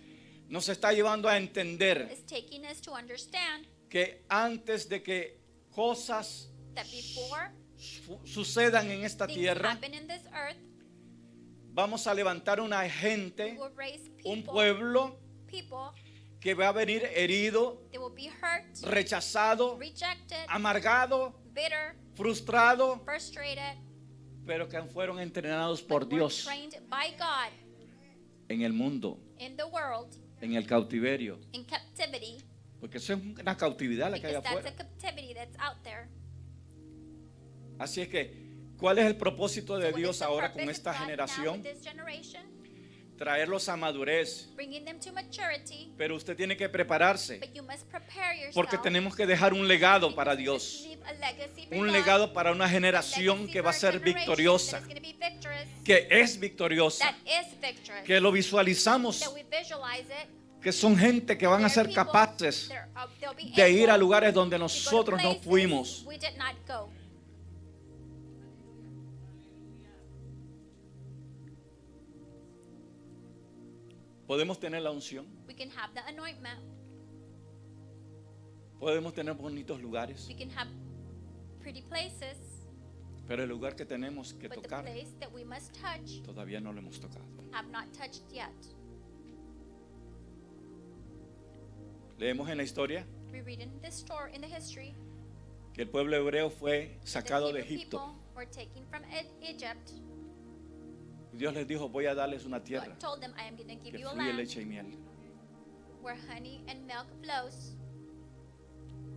nos está llevando a entender is taking us to understand que antes de que cosas that before sucedan en esta things tierra, happen in this earth, vamos a levantar una we gente, will raise un people, pueblo people que va a venir herido, that will be hurt, rechazado, rejected, amargado, bitter, frustrado, frustrated, pero que fueron entrenados por but were Dios trained by God en el mundo, in the world, en el cautiverio. in captivity, Porque eso es una cautividad la que hay because that's afuera. a captivity that's out there. Así es que, ¿cuál es el propósito de So what is Dios the ahora purpose con of esta God now generación? with this generation? Traerlos a madurez. Bringing them to maturity, Pero usted tiene que prepararse, but you must prepare yourself. porque tenemos que dejar un legado because para you Dios. leave a legacy for Un God, legado para una a generación legacy que va a for ser generation victoriosa, that is going to be victorious, que es victoriosa, that is victorious, que lo visualizamos, that we visualize it. que son gente que van a ser There are people, capaces they'll be de ir a able lugares donde to go to nosotros no places fuimos. we did not go. Podemos tener la unción, We can have the anointment. podemos tener bonitos lugares, We can have pretty places, pero el lugar que tenemos que but the tocar place that we must touch todavía no lo hemos tocado. have not touched yet. Leemos en la historia We read in this story, in the history, que el pueblo hebreo fue the sacado de Hebrew Egipto. people were taken from Egypt. Dios les dijo, voy a darles una tierra God told them, I am going to give que you a fluye land leche y miel. where honey and milk flows.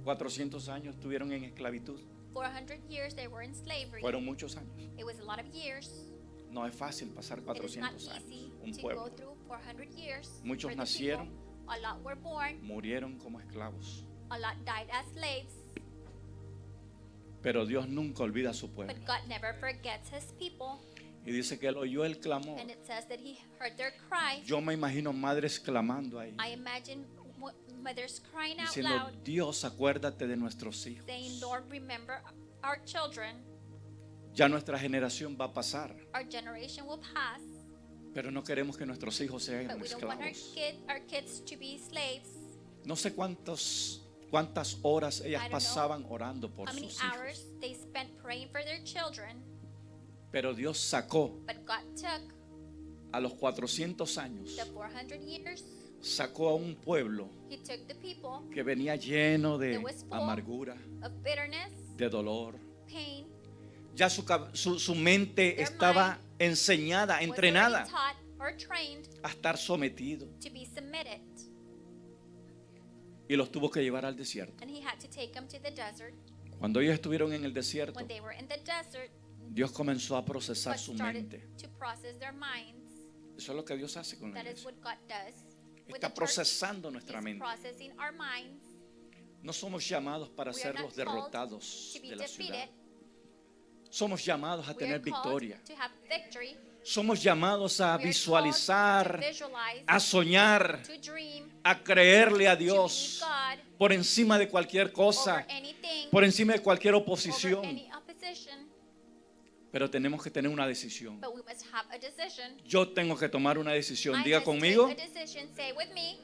400 años estuvieron en esclavitud. 400 years they were in slavery. Fueron muchos años. It was a lot of years. No es fácil pasar It is not 400 easy años. Un to go pueblo. through 400 years. Muchos for the nacieron. people. A lot were born. Murieron como esclavos. A lot died as slaves. Pero Dios nunca olvida a su pueblo. But God never forgets his people. Y dice que él oyó el clamor. And it says that he heard their cry. Yo me imagino madres clamando ahí, I imagine mothers crying out diciendo, loud, Dios, acuérdate de nuestros hijos. saying, Lord, remember our children. Ya nuestra generación va a pasar, Our generation will pass. pero no queremos que nuestros hijos sean But we don't want esclavos. our kids to be slaves. No sé cuántas horas ellas I don't know pasaban orando por How many sus hours hijos. they spent praying for their children. Pero Dios sacó But God took a los 400 años, the 400 years. sacó a un pueblo He took the people que venía lleno de That was full amargura, of bitterness, de dolor. pain, Ya su mente Their estaba mind enseñada, was entrenada already taught or trained a estar sometido. to be submitted. Y los tuvo que llevar al desierto. And he had to take them to the desert. Cuando ellos estuvieron en el desierto, When they were in the desert, Dios comenzó a procesar God su started mente. to process their minds. Eso es lo que Dios hace con la That is iglesia. what God does. With Está the church, procesando nuestra He's mente. processing our minds. No somos llamados para We are ser not los called derrotados to be de la ciudad. defeated. Somos llamados a We tener are called victoria. to have victory. Somos llamados a We are called to visualizar, visualize, a soñar, to dream, a creerle a to believe Dios God por encima de cualquier cosa, over anything, por encima de cualquier over oposición. any opposition. Pero tenemos que tener una decisión. But we must have a decision. Yo tengo que tomar una decisión. I Diga must conmigo, take a decision. Say with me.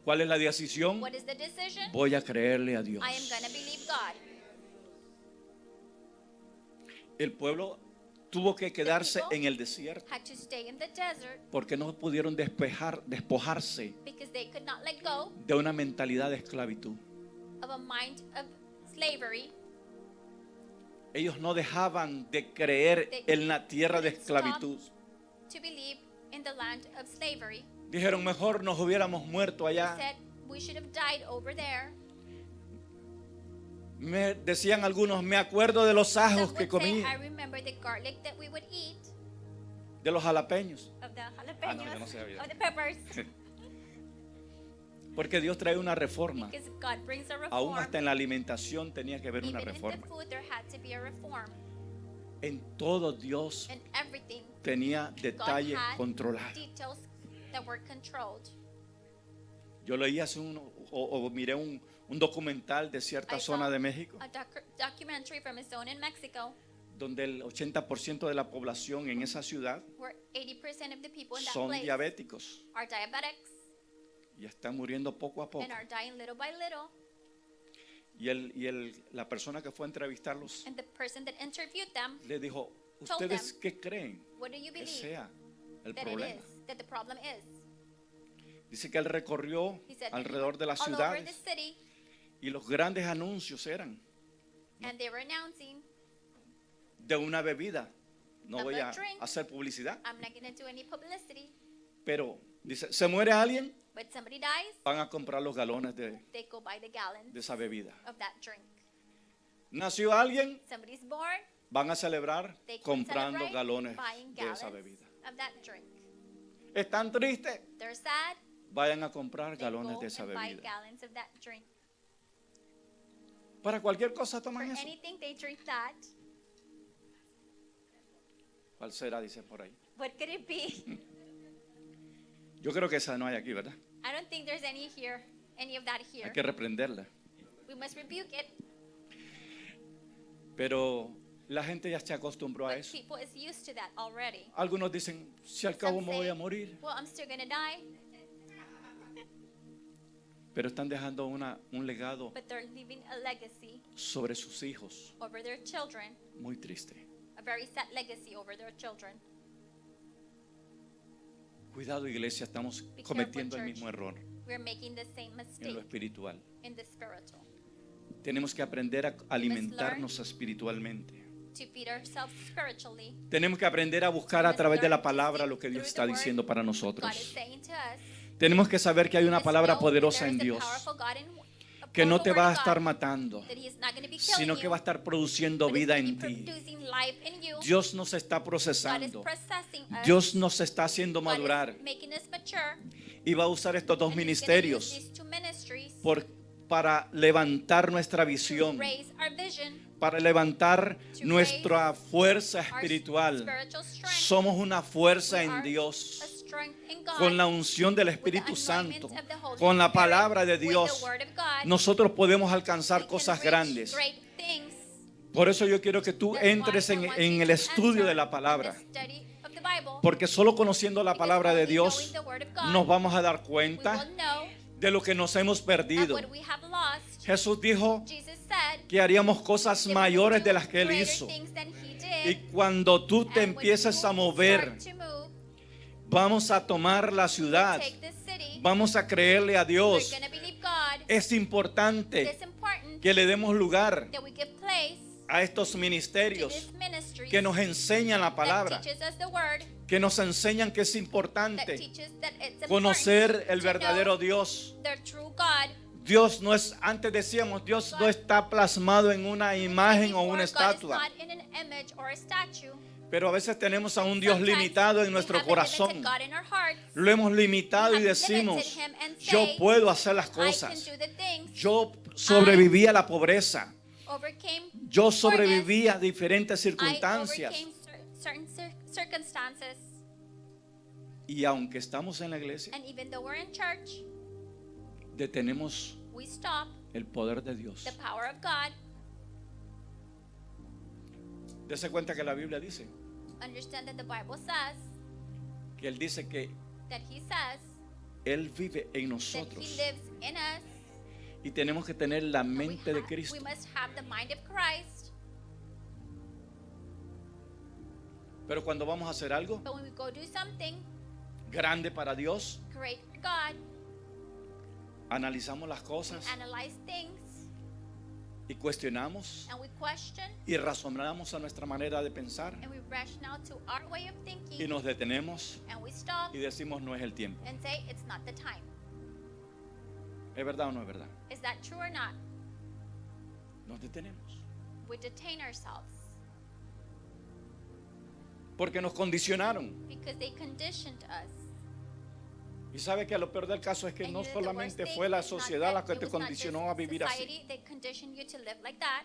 ¿cuál es la decisión? What is the decision? Voy a creerle a Dios. I am going to believe God. El pueblo tuvo que quedarse people en el desierto Had to stay in the desert porque no pudieron despojarse because they could not let go de una mentalidad de esclavitud. of a mind of slavery. Ellos no dejaban de creer en la tierra de esclavitud. To believe in the land of slavery. Dijeron, mejor nos hubiéramos muerto They allá. said we should have died over there. Me decían algunos, me acuerdo de los ajos Some que would say, comí, I remember the garlic that we would eat, de los jalapeños. of the Ah, no, yo no sabía. jalapenos, of the peppers. Porque Dios trae una reforma. Because God brings a Aún reform. hasta en la alimentación tenía que haber una Even in the reforma. food, there had to be a reform. En todo Dios In everything, tenía God detalles had controlados. details that were controlled. Yo leí o miré un documental de cierta I zona saw de México a documentary from a zone in Mexico donde el 80% de la población en esa ciudad where 80% of the people in that son place diabéticos are diabetics y están muriendo poco a poco. and are dying little by little. Y la persona que fue a entrevistarlos And the person that interviewed them, le dijo, told ¿ustedes them, qué creen what do you que believe sea el that it problema? is, that the problem is? Dice que él recorrió He said that he alrededor went de las all over the ciudades city y los grandes anuncios eran and they were announcing, de una bebida. No of voy a a drink. hacer publicidad, I'm not going to do any publicity, pero dice, ¿se muere alguien? but somebody dies, Van a comprar los galones they go buy the gallons de esa bebida. of that drink. ¿Nació alguien? Somebody's born, Van a celebrar they can comprando celebrate galones buying de gallons esa bebida. of that drink. ¿Están tristes? They're sad, Vayan a comprar they galones go de esa and buy bebida. gallons of that drink. Para cualquier cosa For toman eso. anything, they drink that. ¿Cuál será? Dicen por ahí. What could it be? Yo creo que esa no hay aquí, ¿verdad? I don't think there's any of that here. Hay que reprenderla. We must rebuke it. Pero la gente ya se acostumbró a But eso. people is used to that already. Algunos dicen, si al cabo Some me voy say, a morir. well, I'm still gonna die, Pero están dejando un legado but they're leaving a legacy sobre sus hijos over their children, muy triste. a very sad legacy over their children. Cuidado, iglesia, estamos Be cometiendo el careful, mismo error We're making the same en lo mistake espiritual. in the spiritual. Tenemos que aprender a alimentarnos espiritualmente. To feed ourselves spiritually, Tenemos que aprender a buscar a través de la palabra lo que Dios está diciendo para God is nosotros. saying to us. Tenemos que saber que hay una Let's palabra know that poderosa there en is a Dios powerful God que no the te word va a of estar God, matando, that He is not going to be sino killing que va a you, estar produciendo but He's vida gonna en be ti. producing life in you. Dios nos está God is procesando. processing us. Dios nos está haciendo God madurar is making us mature. y va a usar estos dos And He's gonna use ministerios these two ministries para levantar nuestra to visión, raise our vision, para levantar to nuestra fuerza our espiritual. spiritual strength. Somos una fuerza We en are Dios. a strength in God, Con la unción del with the Espíritu anointment Santo, of the Holy con la Spirit, palabra de with the Dios, word of God, nosotros podemos we alcanzar can cosas reach grandes. great things. Por eso yo quiero que tú That's why entres I en want en you el to estudio enter de la in palabra. the study of the Bible, Porque solo conociendo la because palabra de only Dios knowing the word of God, nos vamos a dar we cuenta will know de lo que nos hemos of perdido. what we have lost. Jesús dijo Jesus said que haríamos cosas that we mayores would de do las que Él greater hizo. things than He Y did. cuando tú te And when empieces you a mover, start to move, vamos a tomar la ciudad, take this city, vamos a creerle a we're Dios. going to believe God. Es importante It's important que le demos lugar that we give place a estos to ministerios this ministry que nos enseñan la that palabra, teaches us the word, que nos enseñan que es that importante teaches that it's conocer important el to verdadero know Dios. the true God. Dios no es, antes decíamos, Dios no está plasmado en una imagen o Before, una God is estatua, not in an image or a statue. pero a veces tenemos a un Dios Sometimes limitado en we nuestro have a corazón. limited God in our hearts. Lo hemos limitado We y have decimos, limited him and yo say, puedo hacer las I can cosas. do the things. Yo sobreviví a la pobreza. Overcame Yo poorness. sobreviví a diferentes I circunstancias. overcame certain circumstances. Y aunque estamos en la iglesia, And even though we're in church, detenemos we stop el poder de Dios. the power of God. Dese cuenta que la Biblia dice Understand that the Bible says que Él dice que that He says Él vive en that He nosotros lives in us. y tenemos que tener la And mente de we Cristo. must have the mind of Christ. Pero cuando vamos a hacer algo But when we go do something grande para Dios, great for God, analizamos las cosas analyze things, y cuestionamos and we question, y razonamos a nuestra manera de pensar and we rationale to our way of y thinking, nos detenemos and we stop y decimos no es el tiempo. and say it's not the time. ¿Es verdad o no es verdad? Is that true or not? Nos detenemos We detain ourselves porque nos condicionaron. because they conditioned us. Y sabe que lo peor del caso es que And no you know the worst solamente thing fue la is not sociedad la that que it te was not condicionó just a vivir así. society, they conditioned you to live like that.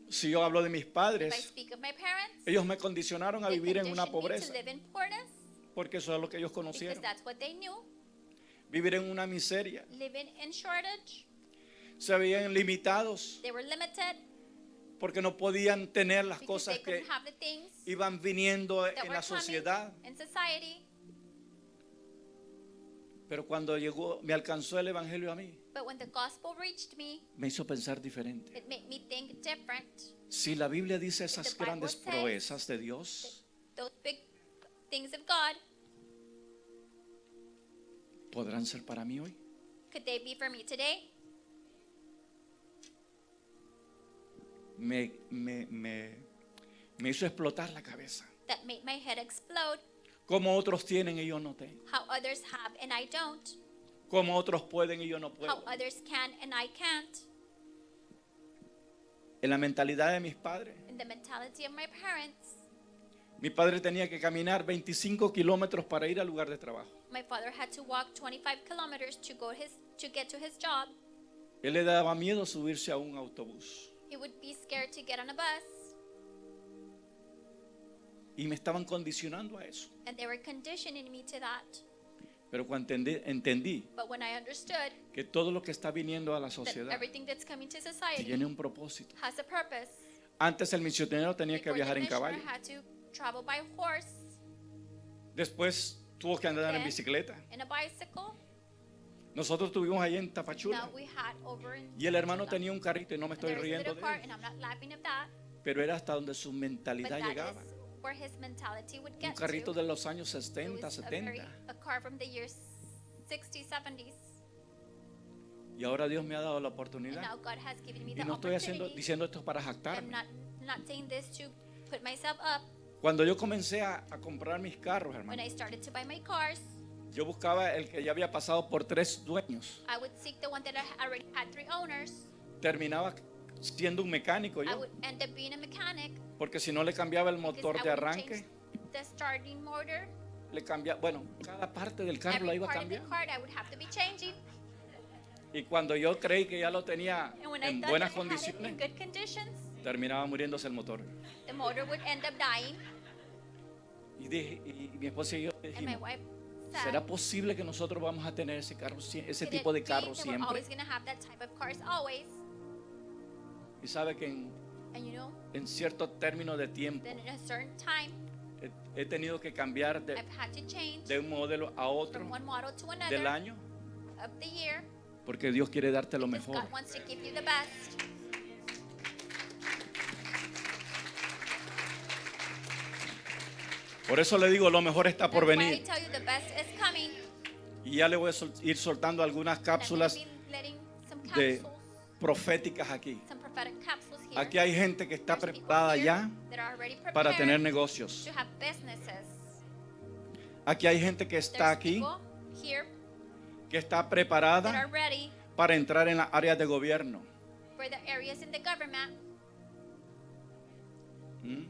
Si yo hablo de mis If I padres, speak of my parents, ellos me condicionaron a they vivir en una conditioned me to pobreza live in poorness porque eso es lo que ellos because conocieron. that's what they knew. vivir en una miseria. living in shortage. Se veían limitados They were limited porque no podían tener las because they cosas que couldn't have the things iban viniendo that en were la coming sociedad. in society. Pero cuando me alcanzó el evangelio a mí, But when the gospel reached me, me hizo pensar diferente. it made me think different. Si la Biblia dice esas the Bible grandes says proezas de Dios, Those big things of God, ¿podrán ser para mí hoy? could they be for me today? Me hizo explotar la cabeza. That made my head explode. Como otros tienen y yo no tengo. How others have and I don't. Como otros pueden y yo no How puedo. others can and I can't. En la mentalidad de mis padres, In the mentality of my parents, mi padre tenía que caminar 25 kilómetros para ir al lugar de trabajo. my father had to walk 25 kilometers to get to his job. Él le daba miedo subirse a un autobús. He would be scared to get on a bus, Y me estaban condicionando a eso. and they were conditioning me to that. Pero cuando entendí But when I understood que todo lo que está viniendo a la that sociedad everything that's coming to society tiene un propósito. has a purpose, Antes el misionero tenía que before viajar the en caballo. missioner had to travel by horse, Después tuvo que andar en Then- bicicleta. in a bicycle. Nosotros tuvimos ahí en Now Tapachula. we had over in Y el hermano Tapachula. tenía un carrito y no me And estoy there was a riendo little de car, él. and I'm not laughing at that, Pero era hasta donde su but mentalidad that llegaba. is where his mentality would Un get carrito to. de los años It 60, was 70. a car from the years 60s, 70s. Y ahora Dios me ha dado la And oportunidad. now God has given me Y the no estoy opportunity. diciendo esto para I'm jactarme. not saying this to put myself up. Cuando yo comencé a comprar mis carros, When hermano, I started to buy my cars, yo buscaba el que ya había pasado por 3 dueños. I would seek the one that I already had 3 owners. Terminaba siendo un mecánico I yo, would end up being a mechanic porque si no le cambiaba el because motor I de would arranque, change the starting motor. le cambiaba, bueno, cada parte del carro la Every iba part of the cambiando. car I would have to be changing. Y cuando yo creí que ya lo tenía And when I en thought buenas that I had it in condiciones, good conditions, terminaba muriéndose el motor. the motor would end up dying. Y mi esposa y yo And my dijimos, wife ¿será said, posible que nosotros vamos a tener ese carro, ese "Could tipo it de be carro that we're siempre? always going to have that type of cars always?" Y sabe que And you know, en cierto término de tiempo then in a certain time, he tenido que cambiar I've had to change de un modelo a otro from one model to del another año, of the year porque Dios quiere darte lo because mejor. God wants to give you the best. Por eso le digo, lo mejor está por That's why I venir. tell you the best is coming. Y ya le voy a ir soltando algunas And I'm cápsulas gonna be letting some de capsules, proféticas aquí. some prophetic capsules here. Aquí hay gente que está There's people preparada here ya that are already para prepared tener negocios. to have businesses. Aquí hay gente que está There's aquí, people here que está that are preparada ready para entrar en las áreas de gobierno. for the areas in the government. ¿Mm?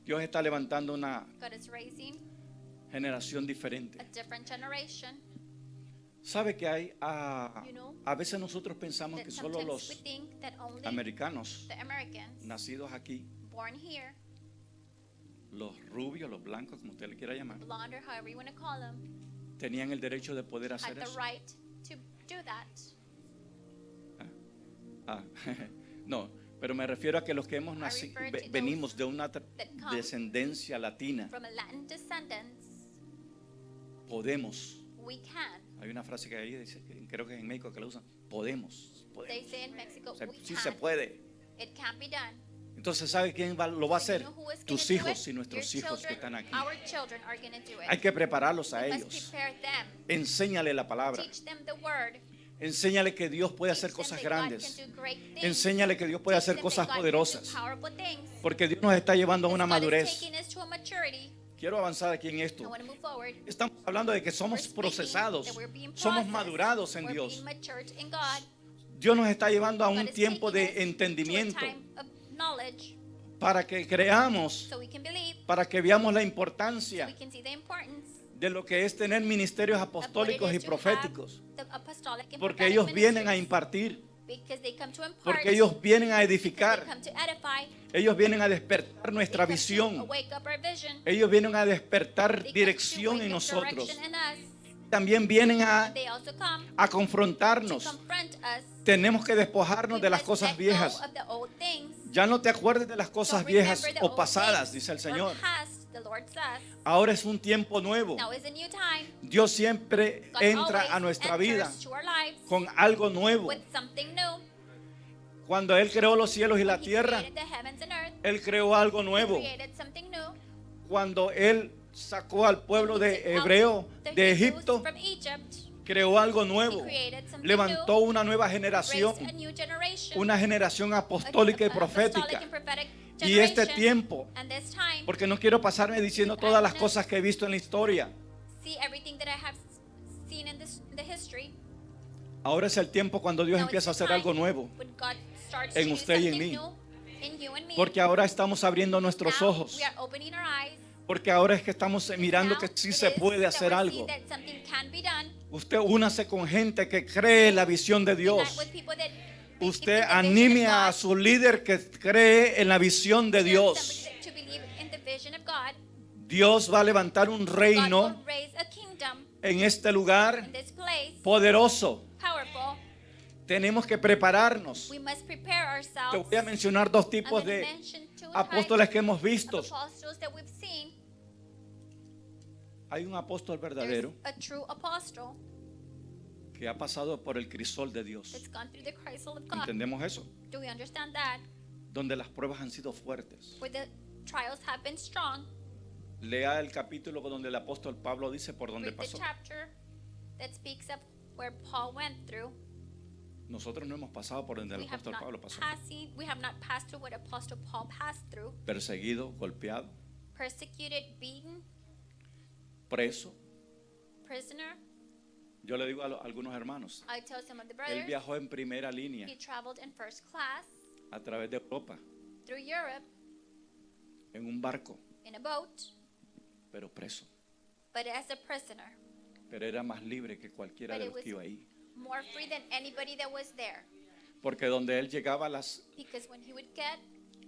Dios está levantando una God is raising generación a diferente. different generation. ¿Sabe que hay? You know, A veces nosotros pensamos that que solo sometimes we los think that only americanos the Americans nacidos aquí, born here, los rubios, los blancos, como usted le quiera llamar, blonde or however you want to call them, tenían el derecho de poder had hacer the eso. right to do that. Ah, no, pero me refiero a que los que hemos nacido, refer to those venimos de una that come descendencia latina, From a Latin descendants, podemos. we can. Hay una frase que ahí dice, creo que es en México que la usan, podemos. They say in Mexico, we Sí can. se puede. It can be done. Entonces, ¿sabe quién lo va a And you hacer? know who is gonna Tus do hijos it? y nuestros Your hijos que children, están aquí. Our children are going to do it. Hay que prepararlos a We must ellos. prepare them. Enséñale la palabra. Teach them the word. Enséñale que Dios puede hacer Teach them cosas that God grandes. can do great things. Enséñale que Dios puede Teach hacer them cosas that God can do poderosas. powerful things. Porque Dios nos está llevando a una Because God is madurez. taking us to a maturity. Quiero avanzar aquí en I esto. want to move forward. Estamos hablando de que We're somos speaking procesados. that we're being Somos processed. madurados en We're Dios. being matured in God. Dios nos está llevando a God un is tiempo taking us de to a entendimiento time of knowledge para que creamos, so we can believe, para que veamos la so importancia we can see the importance de lo que es tener ministerios of what it apostólicos y is to have proféticos. the apostolic and Porque prophetic ellos vienen a ministries. impartir. Because they come to impart. Porque ellos vienen a They edificar. come to edify. Ellos vienen a despertar They nuestra come to visión. wake up our vision. Ellos vienen a despertar They come dirección to en wake up nosotros. direction in us. También vienen They also come a to confrontarnos. confront us. Tenemos que despojarnos We de las must cosas let go viejas. of the old things. Ya no te acuerdes de las cosas Don't viejas remember the o old pasadas, things dice el or Señor. past, the Lord says. Ahora es un tiempo nuevo. Now is a new time. Dios siempre God entra always a nuestra enters vida to our lives con algo nuevo. with something new. Cuando Él creó los cielos y la When He tierra, created the heavens and earth, Él creó algo He nuevo. created something new. Cuando Él sacó al pueblo He de took out hebreo the de Hebrews Egipto, from Egypt. creó algo He nuevo. created something Levantó new. una nueva Raised generación, a new generation. una generación apostólica y An apostolic profética. and prophetic Y este generation. tiempo, And this time, porque no quiero pasarme diciendo todas las cosas que he visto en la historia. see everything that I have seen in the history. Ahora es el tiempo cuando Dios Now empieza a it's the hacer algo time nuevo. when God starts En to do usted y en something mí. new in you and me. Porque ahora estamos abriendo nuestros Now ojos. we are opening our eyes. Porque ahora es que estamos mirando Now que sí it se is puede that hacer we're algo. seeing that something can be done. Usted únase con gente que cree en la visión de Unite Dios. with people that Usted believe in the vision anime of a God. su líder que cree en la visión de Serve Dios. somebody to believe in the vision of God. Dios va a levantar un God reino will raise a kingdom en este lugar in this place, poderoso. powerful. Tenemos que prepararnos. We must prepare Te ourselves. voy a mencionar dos I'm tipos going to de mention two apóstoles que types hemos of visto. apostles that we've seen. Hay un apóstol There's verdadero a true apostle que ha pasado por el crisol de Dios. that's gone through the crisol of God. ¿Entendemos eso? Do we understand that? Donde las pruebas han sido fuertes. Where the trials have been strong. Lea el capítulo donde el apóstol Pablo dice por dónde Read the pasó. chapter that speaks of where Paul went through. Nosotros no hemos pasado por donde el We have apóstol Pablo pasó. not passed through what Apostle Paul passed through. Perseguido, golpeado, Persecuted, beaten, preso. prisoner. Yo le digo a algunos hermanos, I tell some of the él brothers, viajó en primera línea he traveled in first class a través de Europa through Europe en un barco, in a boat, pero preso. but as a prisoner, Pero era más libre que cualquiera But de it los que iba was- ahí. more free than anybody that was there. Porque donde él llegaba Because when he would get,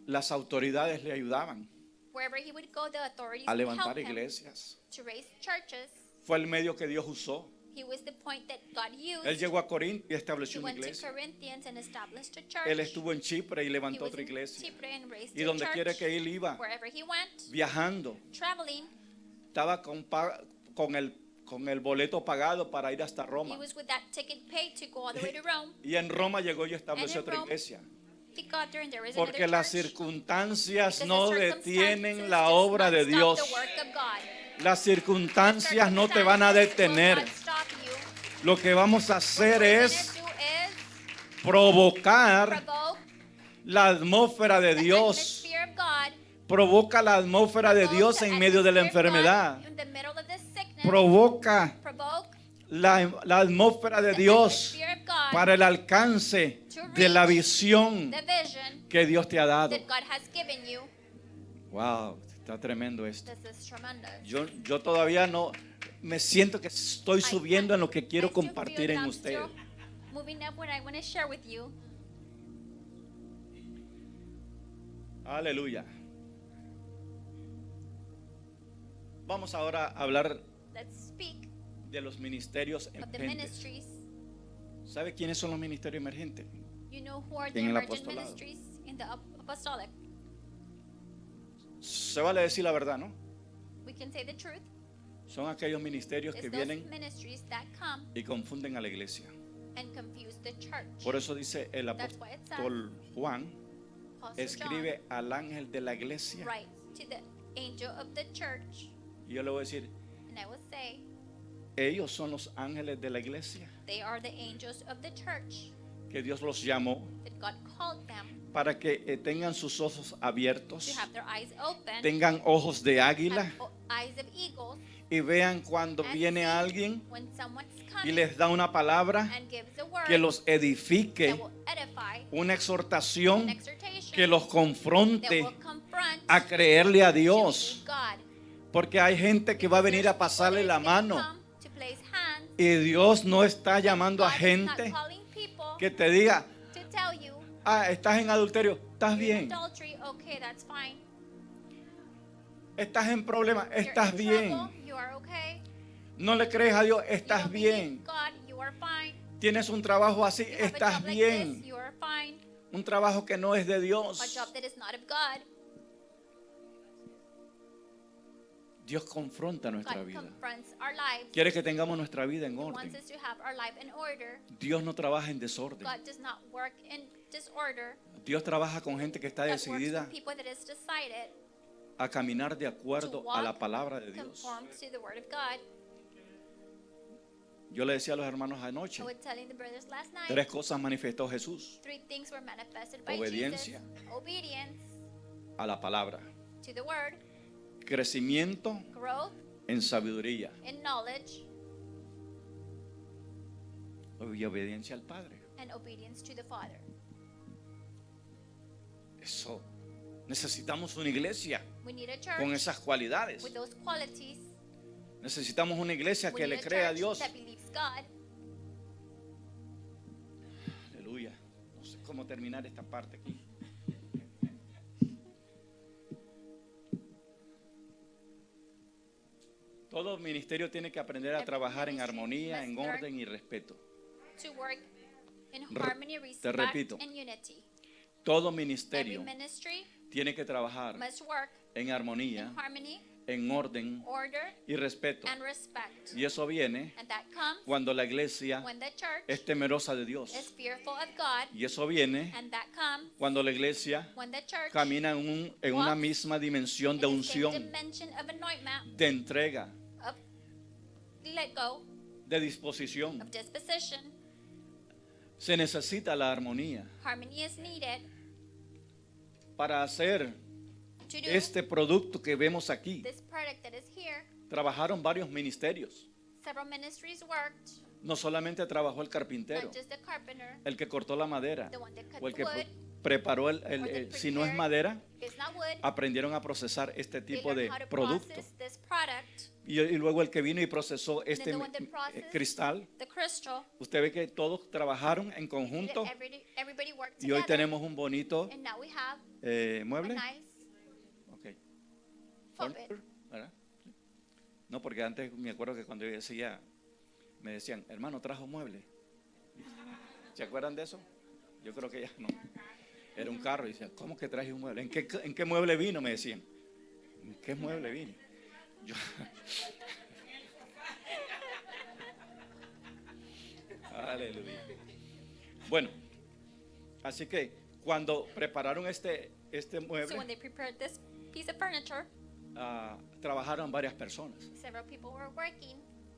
las autoridades le ayudaban wherever he would go, the authorities a would levantar help him iglesias. to raise churches. Fue el medio que Dios usó. He was the point that God used. Él llegó a Corinto y He estableció una went to iglesia. Corinthians and established a church. Él estuvo en Chipre y He levantó was otra in iglesia. Chipre and raised Y a donde church. quiera que él iba, Wherever he went, viajando, traveling, estaba con el boleto pagado para ir hasta he Roma. was with that ticket paid to go all the way to Rome. Y en Roma llegó y estableció And in otra Rome, iglesia. He got there and there was Porque another las church. circunstancias Because no the detienen circumstances la does obra not de stop Dios. the work of God. Las circunstancias no te van a detener. Circumstances will not stop you. Lo que vamos a hacer What we're es gonna do is provocar provoke la atmósfera de the Dios. atmosphere of God. Provoca la atmósfera de Provoke Dios the en medio de la atmosphere of God enfermedad. in the middle of the sickness. Provoca Provoke la atmósfera de the Dios atmosphere of God para el alcance de la visión the vision que Dios te ha dado. that God has given you. Wow, está tremendo esto. This is tremendous. Yo todavía no me siento que estoy subiendo en lo que quiero I still compartir feel that en I'm ustedes. still moving up what I want to share with you. Aleluya. Vamos ahora a hablar Let's speak de los ministerios of the emergentes. ministries. ¿Sabe quiénes son los ministerios emergentes? You know who are the En el emergent apostolado. ministries in the apostolic. Se vale decir la verdad, ¿no? We can say the truth. Son aquellos ministerios que It's those vienen ministries that come y confunden a la iglesia. and confuse the church. Por eso dice el That's why it says, apóstol Juan, Apostle escribe al ángel de la iglesia. John writes to the angel of the church, Y yo le voy a decir, and I will say, ellos son los ángeles de la iglesia, they are the angels of the church que Dios los llamó that God called them para que tengan sus ojos abiertos, to have their eyes open, tengan ojos de águila have eyes of eagles, y vean cuando and viene see alguien when someone's y coming les da una palabra and gives a word que los edifique, that will edify, una exhortación an exhortation que los that confronte will confront a creerle a to Dios. believe God. Porque hay gente que va a venir a There's pasarle people la that are mano gonna come to place hands. y Dios no está llamando a God is not gente calling people que te diga, to Ah, estás en adulterio, estás You're in bien. adultery, okay, that's fine. Estás en problemas, You're estás in bien. trouble, you are okay. No le crees a Dios, You estás don't believe bien. God, you are fine. Tienes un trabajo así, You have a estás job like this, bien. you are fine. Un trabajo que no es de A Dios. job that is not of God. Dios confronta nuestra God vida. confronts our lives. Quiere que tengamos nuestra vida en He wants orden. us to have our life in order. Dios no trabaja en desorden. God does not work in disorder. Dios trabaja con gente que está God works decidida with people that is decided a caminar de to acuerdo walk a la palabra de Dios. conform to the word of God. Yo le decía a los hermanos anoche, I was telling the brothers last night, 3 cosas manifestó Jesús: 3 things were manifested by Obediencia. Jesus. Obedience a la palabra, to the word, crecimiento growth en sabiduría in knowledge, y obediencia al Padre. and obedience to the Father. Eso. Necesitamos una iglesia We need a con church esas cualidades. with those qualities. Necesitamos una iglesia We que need le a crea a church Dios. that believes God. Aleluya. No sé cómo terminar esta parte aquí. Todo ministerio tiene que aprender a trabajar en armonía, en orden y respeto. To work in Re- harmony, te respect, repito. and unity. Todo Every ministerio ministry tiene que trabajar must work en in armonía, harmony, en orden order, y respeto. and respect. Y eso viene And that comes cuando la iglesia when the church es temerosa de Dios. is fearful of God. Y eso viene And that comes cuando la iglesia when the church camina en una walks misma dimensión in de the same unción, dimension of anointment, de entrega, of let go, de disposición. of disposition. Se necesita la armonía Harmony is needed para hacer to do este producto que vemos aquí. this product that is here. Trabajaron varios ministerios. Several ministries worked, No solamente trabajó el carpintero, not just the carpenter, el que cortó la madera, the one that cut o el the que wood, preparó si no es prepared. madera, it's not wood. aprendieron a procesar este They tipo learned de how to producto. process this product. Y luego el que vino y procesó And then este the one that processed cristal. the crystal. Usted ve que todos trabajaron en conjunto Everybody worked y hoy together. tenemos un bonito And now we have a mueble. nice Okay. puppet. Furniture, ¿verdad? Sí. No, porque antes me acuerdo que cuando yo decía, me decían, hermano, trajo mueble. ¿Se acuerdan de eso? Yo creo que ya no. Era un carro y decía, ¿cómo que traje un mueble? ¿En qué mueble vino? Me decían. ¿En qué mueble vino? Yo, aleluya. Bueno, así que cuando prepararon este So mueble, when they prepared this piece of furniture, trabajaron varias personas. several people were working.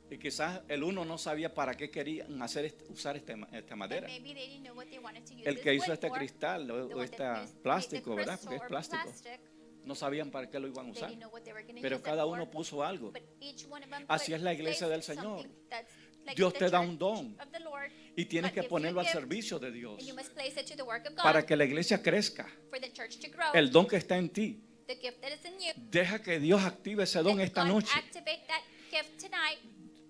Y quizás el uno no sabía para qué querían usar esta And madera. maybe they didn't know what they wanted to use El this que hizo wood este for. cristal The o one that este made the plástico, ¿verdad? crystal Porque es or plástico. plastic, No sabían para qué lo iban a they usar. didn't know what they were gonna Pero use cada it uno for. puso algo. But each one of them Así put es la iglesia placed del Señor. something that's like Dios the te da church un don of the Lord, y tienes God que gives you a ponerlo al gift, servicio de Dios and you must place it to the work of God para que la iglesia crezca. for the church to grow. El don que está en ti. The gift that is in you. Deja que Dios active ese don Let esta God noche. activate that gift tonight.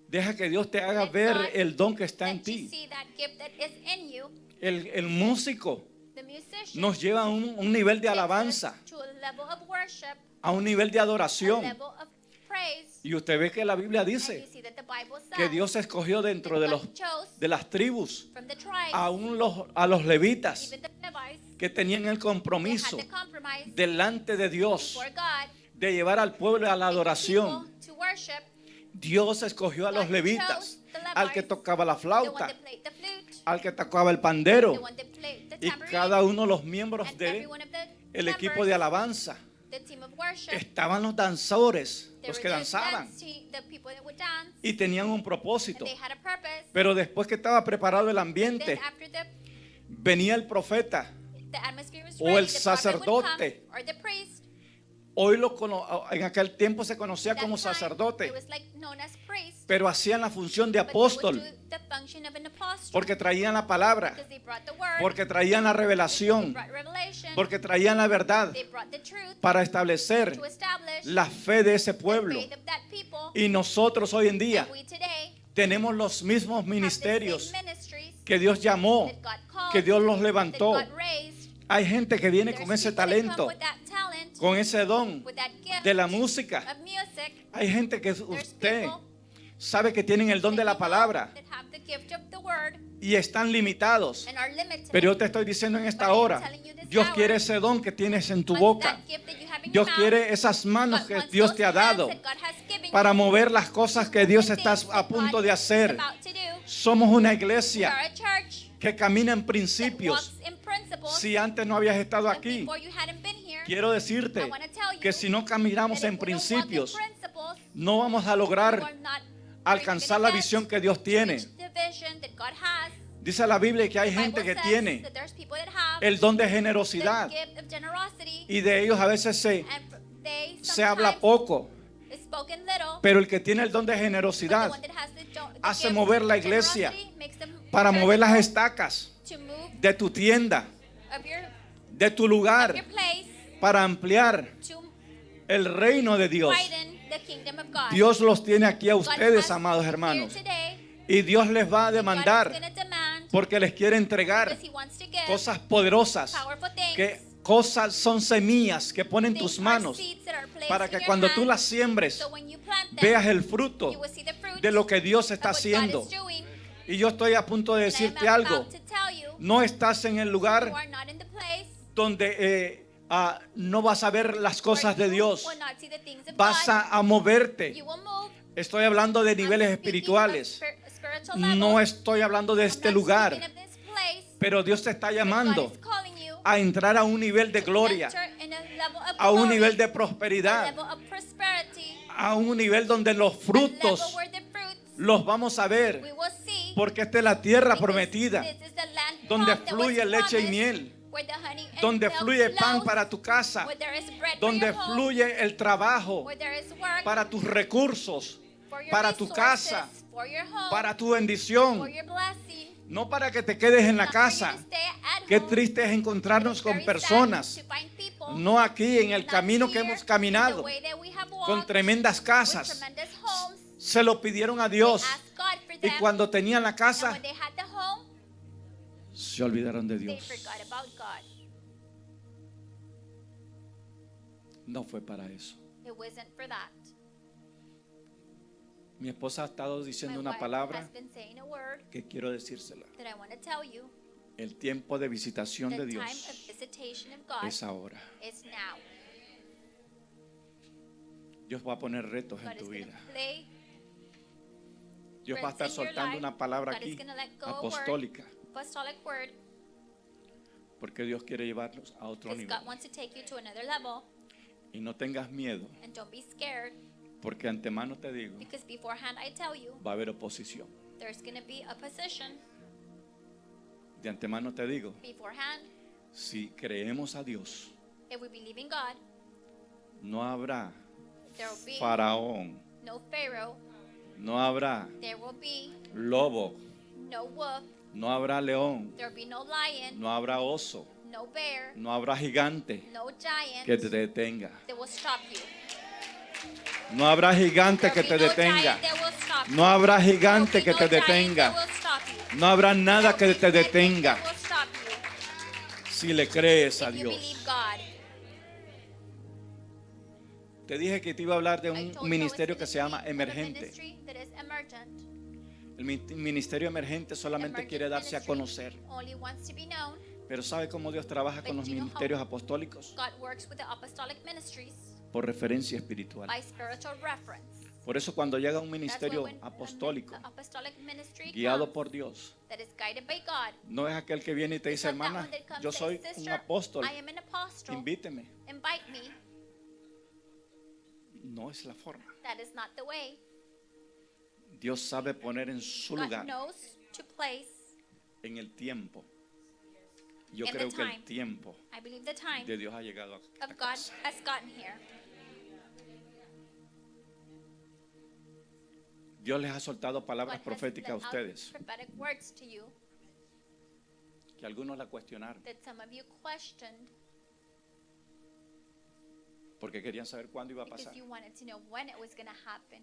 Deja que Dios te haga Let ver God el don que está en Let you ti. see that gift that is in you. El músico The musician nos lleva a un nivel de takes us alabanza, to a level of worship, a un nivel de a adoración. level of praise. Y usted ve que la Biblia And you dice see that the Bible says que Dios escogió dentro de, that God chose de las tribus from the tribes, a los levitas even the Levites, que tenían el they compromiso had the compromise delante de Dios before God de llevar al pueblo a la and the adoración. people to worship. Dios escogió a los God levitas, chose the Levites, al que tocaba la The one flauta, that played the flute, al que tocaba el pandero, the one that played the y tambourine, cada uno de los miembros and every del one of the equipo members, de alabanza. the team of worship. Estaban los danzores, There los were que the danzaban, dance team, the people that would dance, y tenían un and propósito. they had a purpose. Pero después que estaba preparado el Then ambiente, after venía el profeta. the atmosphere was O ready, el the prophet would come, sacerdote. or the priest. Hoy en aquel tiempo se conocía That como time, sacerdote, it was like known as priest, pero hacían la función de but they would apóstol, do the function of an apostle, porque traían la palabra, because they brought the word, porque traían la they revelación, brought revelation, porque traían la verdad they brought the truth para establecer to establish la fe de ese the pueblo. faith of that people. Y nosotros hoy en día And we today tenemos los mismos have the ministerios same ministries que Dios llamó, that God called, que Dios los that levantó, God raised, Hay gente que viene There's con ese people that come talento, with that talent, con ese don with that gift de la música. of music. Hay gente que There's usted people sabe que tienen el don de la that you know palabra that have the gift of the word y están limitados. and are limited. Pero yo te estoy diciendo en esta But I am hora, telling you this Dios hour, quiere ese don que tienes en tu wants boca. that gift that you have in Dios your quiere mouth. esas manos God que wants Dios those te ha hands dado that God has given para you mover las cosas que Dios the está things a that punto God de is hacer. about to do. Somos una We iglesia are a church que camina en that principios. walks in principles. Si antes no habías estado And aquí, before you hadn't been here, quiero I decirte want to tell you que si no caminamos that en if we don't walk in principios, principles, no vamos a you lograr are not alcanzar la visión que Dios tiene. reach the vision that God has. Dice la Biblia que hay The gente Bible que says tiene that there's people that have el don de the generosidad gift of generosity, y de ellos a veces and they se habla sometimes poco, is spoken little, pero el que tiene el don de but the generosidad one that has the hace gift mover la of iglesia generosity makes them para mover las credible estacas to move de tu tienda, of your de tu lugar, place para ampliar to el reino de Dios. widen the kingdom of God. Dios los tiene aquí a God ustedes, has amados here hermanos, today, y Dios les va a and God is demandar gonna demand porque les quiere entregar because He wants to give cosas poderosas, powerful things. que cosas son semillas que ponen Things tus are manos seeds that are placed para in que your cuando tú hand, las siembres so when you plant them, veas el fruto you will see the fruit de lo que Dios of está what God haciendo. is doing. Y yo estoy a punto de And I am decirte algo. about to tell you, No estás en el you lugar are not in the place donde no vas a ver las cosas where de you Dios. will not see the things of Vas God. a moverte. You will move. Estoy hablando de I'm niveles speaking espirituales. of spiritual level. No estoy hablando de I'm este not lugar. speaking of this place, Pero Dios te está but llamando God is calling you a entrar a un nivel de to gloria, enter in a level of a un glory, nivel de a prosperidad, level of prosperity, a un nivel donde los a level frutos where the fruits los vamos a we ver, will see, porque esta es la tierra because prometida, this is the land donde that was fluye leche y promised, miel, where the honey and donde milk fluye pan flows, para tu casa, where there is bread for donde your home, fluye el trabajo where there is work para tus recursos, for your para tu resources, casa, for your home, para tu for bendición, your blessing, no para que te quedes en la not for you casa. to stay at Qué home. triste es encontrarnos It's con very personas, sad to find people no aquí en el not camino que here, hemos in caminado, the way that we have con walked, tremendas with casas. tremendous homes. Se lo pidieron a They Dios asked God for y them, cuando tenían la and casa when they had the home, se olvidaron de they Dios. forgot about God. No fue para eso. It wasn't for that. Mi esposa ha estado My diciendo una wife palabra has been saying a word que quiero decírsela. that I want to tell you. El tiempo de visitación The de time of Dios visitation of God es ahora. is now. Dios va a poner retos God en is tu going vida. to play. Dios va a estar in your soltando life. una palabra God is aquí gonna let go a word. apostólica, Apostolic word, porque Dios quiere llevarnos a otro because nivel. God wants to take you to another level. Y no tengas miedo, And don't be scared, porque antemano te digo, because beforehand I tell you, va a haber oposición. there's going to be opposition. De antemano te digo, Beforehand, si creemos a Dios, if we believe in God, no habrá there will be faraón, no Pharaoh, no habrá there will be lobo, no wolf, no habrá león, there will be no lion, no habrá oso, no bear, no habrá gigante no giant que te detenga. that will stop you. No habrá gigante There que will te be no detenga. giant that will stop you. No habrá There will gigante be que no te giant that detenga. will stop you. No habrá nada que There te will be nothing detenga that will stop you si le crees a if you believe Dios. God. Te dije que te iba a hablar de I un told you I was ministerio gonna que se llama speak of a emergente. ministry that is emergent. El ministerio emergente solamente Emergent quiere darse a ministry conocer. only wants to be known. Pero ¿sabe cómo Dios trabaja con But los do you know how ministerios apostólicos? God works with the apostolic ministries Por referencia espiritual. by spiritual reference. Por eso cuando llega un That's why ministerio when apostólico the apostolic ministry guiado comes, por Dios, that is guided by God, no es aquel que viene y te it's dice, not that hermana, one that comes yo and soy says, un "Sister, apóstol, I am an apostle. invíteme. Invite me." No es la forma. That is not the way. Dios sabe poner en su God lugar, knows to place en el tiempo. Yo in the creo que el time. tiempo I believe the time de Dios ha llegado a of God casa. has gotten here. Dios les ha soltado palabras God has proféticas a let out ustedes, prophetic words to you que algunos la cuestionaron, that some of you questioned porque querían saber cuándo iba a because pasar. you wanted to know when it was going to happen.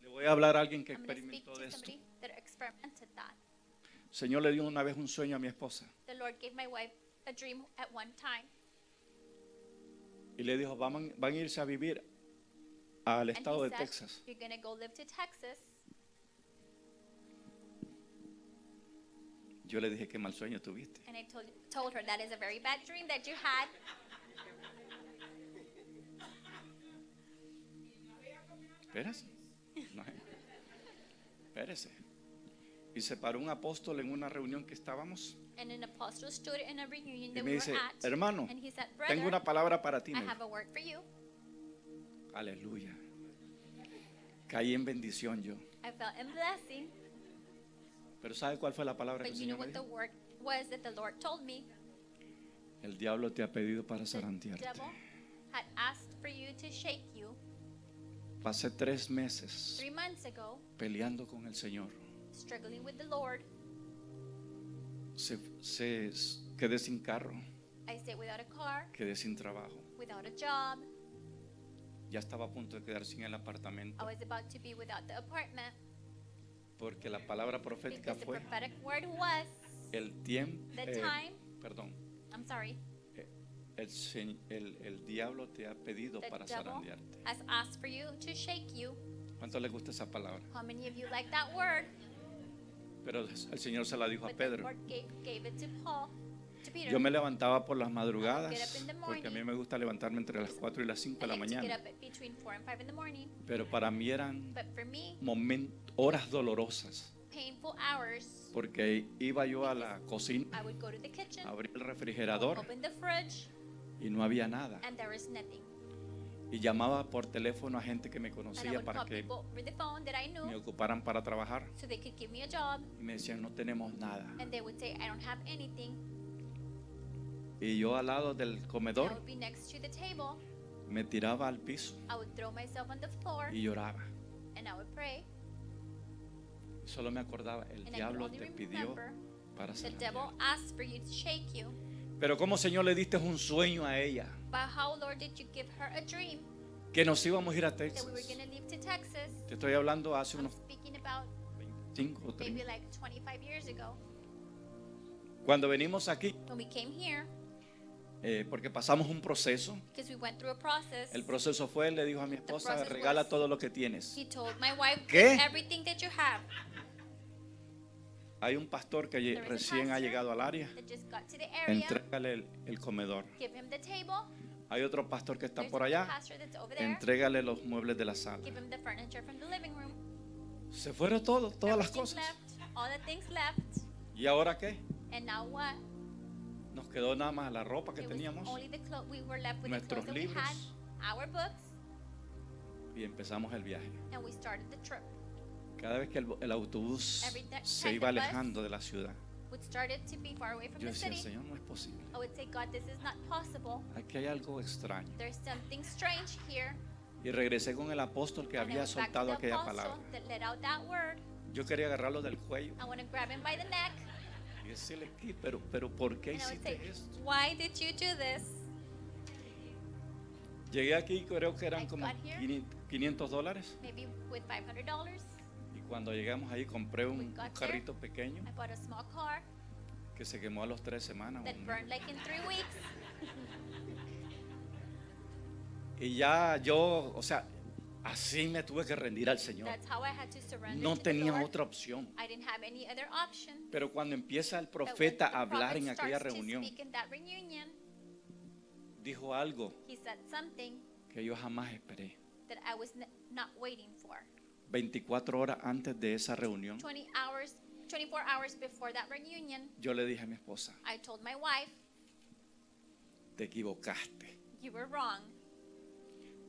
Le voy a hablar a alguien que I'm going to speak experimentó to de esto. somebody that experimented that. Señor le dio una vez un sueño a mi esposa The Lord gave my wife a dream at one time. y le dijo, van a irse a vivir al And estado he de said, Texas. you're going to go live to Texas. Yo le dije, qué mal sueño tuviste. And I told her that is a very bad dream that you had. Espérese. No, espérese. Y se paró un apóstol en una reunión que estábamos And an apostle stood in a reunion y that me we dice, were at. hermano, And he said, tengo brother, una palabra para ti. I Me have dijo. a word for you. Aleluya. Caí en bendición yo. I felt in blessing. Pero ¿sabe cuál fue la palabra que But el you know Señor me what the dijo? word was that the Lord told me? El diablo te ha pedido para The zarandearte. devil had asked for you to shake you Pasé 3 meses 3 months ago, peleando con el Señor. struggling with the Lord. Quedé sin carro, I stayed without a car, quedé sin trabajo. without a job. Ya estaba a punto de quedar sin el I apartamento was about to be without the apartment porque la palabra profética because the fue prophetic word was, el tiempo. The time. Perdón. I'm sorry, El diablo te ha pedido the para devil zarandearte. has asked for you to shake you. ¿Cuánto le gusta esa palabra? How many of you like that word? Pero el Señor se la dijo a But the Pedro. Lord gave it to Paul, to Peter. Yo me levantaba por las Get madrugadas up in the porque a mí morning. me gusta levantarme entre las 4 y las 5 de I la like to get mañana. up at between 4 and 5 in the morning. Pero para mí eran But for me, horas dolorosas painful hours. porque iba yo a la cocina, I would go to the kitchen, abría el refrigerador open the fridge, y no había nada. and there was nothing. Y llamaba por teléfono a gente que me And I conocía would para call que people over the phone that I me knew ocuparan para trabajar. so they could give me a job. Y me decían, no tenemos nada. And they would say, I don't have anything. Y yo al lado del And I comedor would be next to the table. me tiraba al piso I would throw myself on the floor y lloraba. and I would pray. Y solo me acordaba, el And I could diablo only te pidió remember para the devil zarandearte. asked for you to shake you. Pero como Señor le diste un sueño a ella, But how, Lord, did you give her a dream que nos íbamos a ir a that Texas. we were going to leave to Texas? Te estoy hablando hace I'm unos speaking about 25 o maybe 30. like 25 years ago. Cuando venimos aquí, When we came here, porque pasamos un proceso. because we went through a process, El proceso fue, él le dijo a mi esposa, process regala was- todo lo que tienes. he told my wife, ¿Qué? "Give everything that you have." Hay un pastor que There is a recién ha pastor llegado al área, that just got to the area. entrégale el comedor. Give him the table. Hay otro pastor que está There's por another allá, pastor that's over there. entrégale los muebles de la sala. Give him the furniture from the living room. Se fueron todas las Everything cosas. left, all the things left. ¿Y ahora qué? And now what? Nos quedó nada más la ropa que It was teníamos only the clothes. We were left with the Nuestros clothes that we had, libros. our books, y empezamos el viaje. and we started the trip. Cada vez que el autobús Every se time iba the bus alejando de la ciudad, We started to be far away from yo the decía, city. Señor, no es posible. I would say, God, this is not possible. Aquí hay algo extraño. There's something strange here. Y regresé con el apóstol que And I había went back to soltado the aquella apostle palabra. that let out that word. Yo quería agarrarlo del cuello I want to grab him by the neck. y decirle, "¿Qué? pero ¿por qué And I would hiciste say, esto? why did you do this? Llegué aquí y creo que eran I como got here. $500. Maybe with $500. Y cuando llegamos ahí compré We un got carrito pequeño I bought a small car que se quemó a los 3 semanas. that burned like in 3 weeks. Y ya yo, o sea, así me tuve que rendir al Señor. That's how I had to surrender No to the tenía Lord. otra opción. I didn't have any other option. Pero cuando empieza el But when profeta the a hablar en prophet aquella starts to reunión, speak in that reunion, dijo algo he said something que yo jamás esperé. that I was not waiting for. 24 horas antes de esa reunión, 24 hours before that reunion, yo le dije a mi esposa, I told my wife, te equivocaste. you were wrong.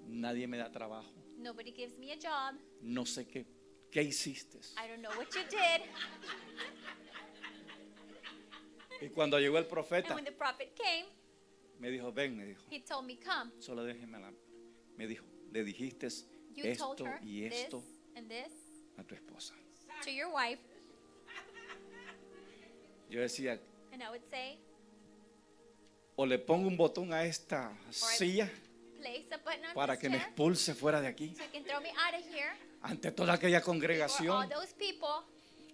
Nadie me da trabajo. Nobody gives me a job. No sé qué hiciste. I don't know what you did. Y cuando llegó el And profeta, when the prophet came, me dijo, ven, me dijo, he told me, come. solo déjeme la. Me dijo, le dijiste You esto told her y this esto and this a tu esposa. to your wife. Yo decía, And I would say, o le pongo un botón a esta silla place a button on para this que me chair expulse fuera de aquí, so you can throw me out of here ante toda aquella for all congregación, those people,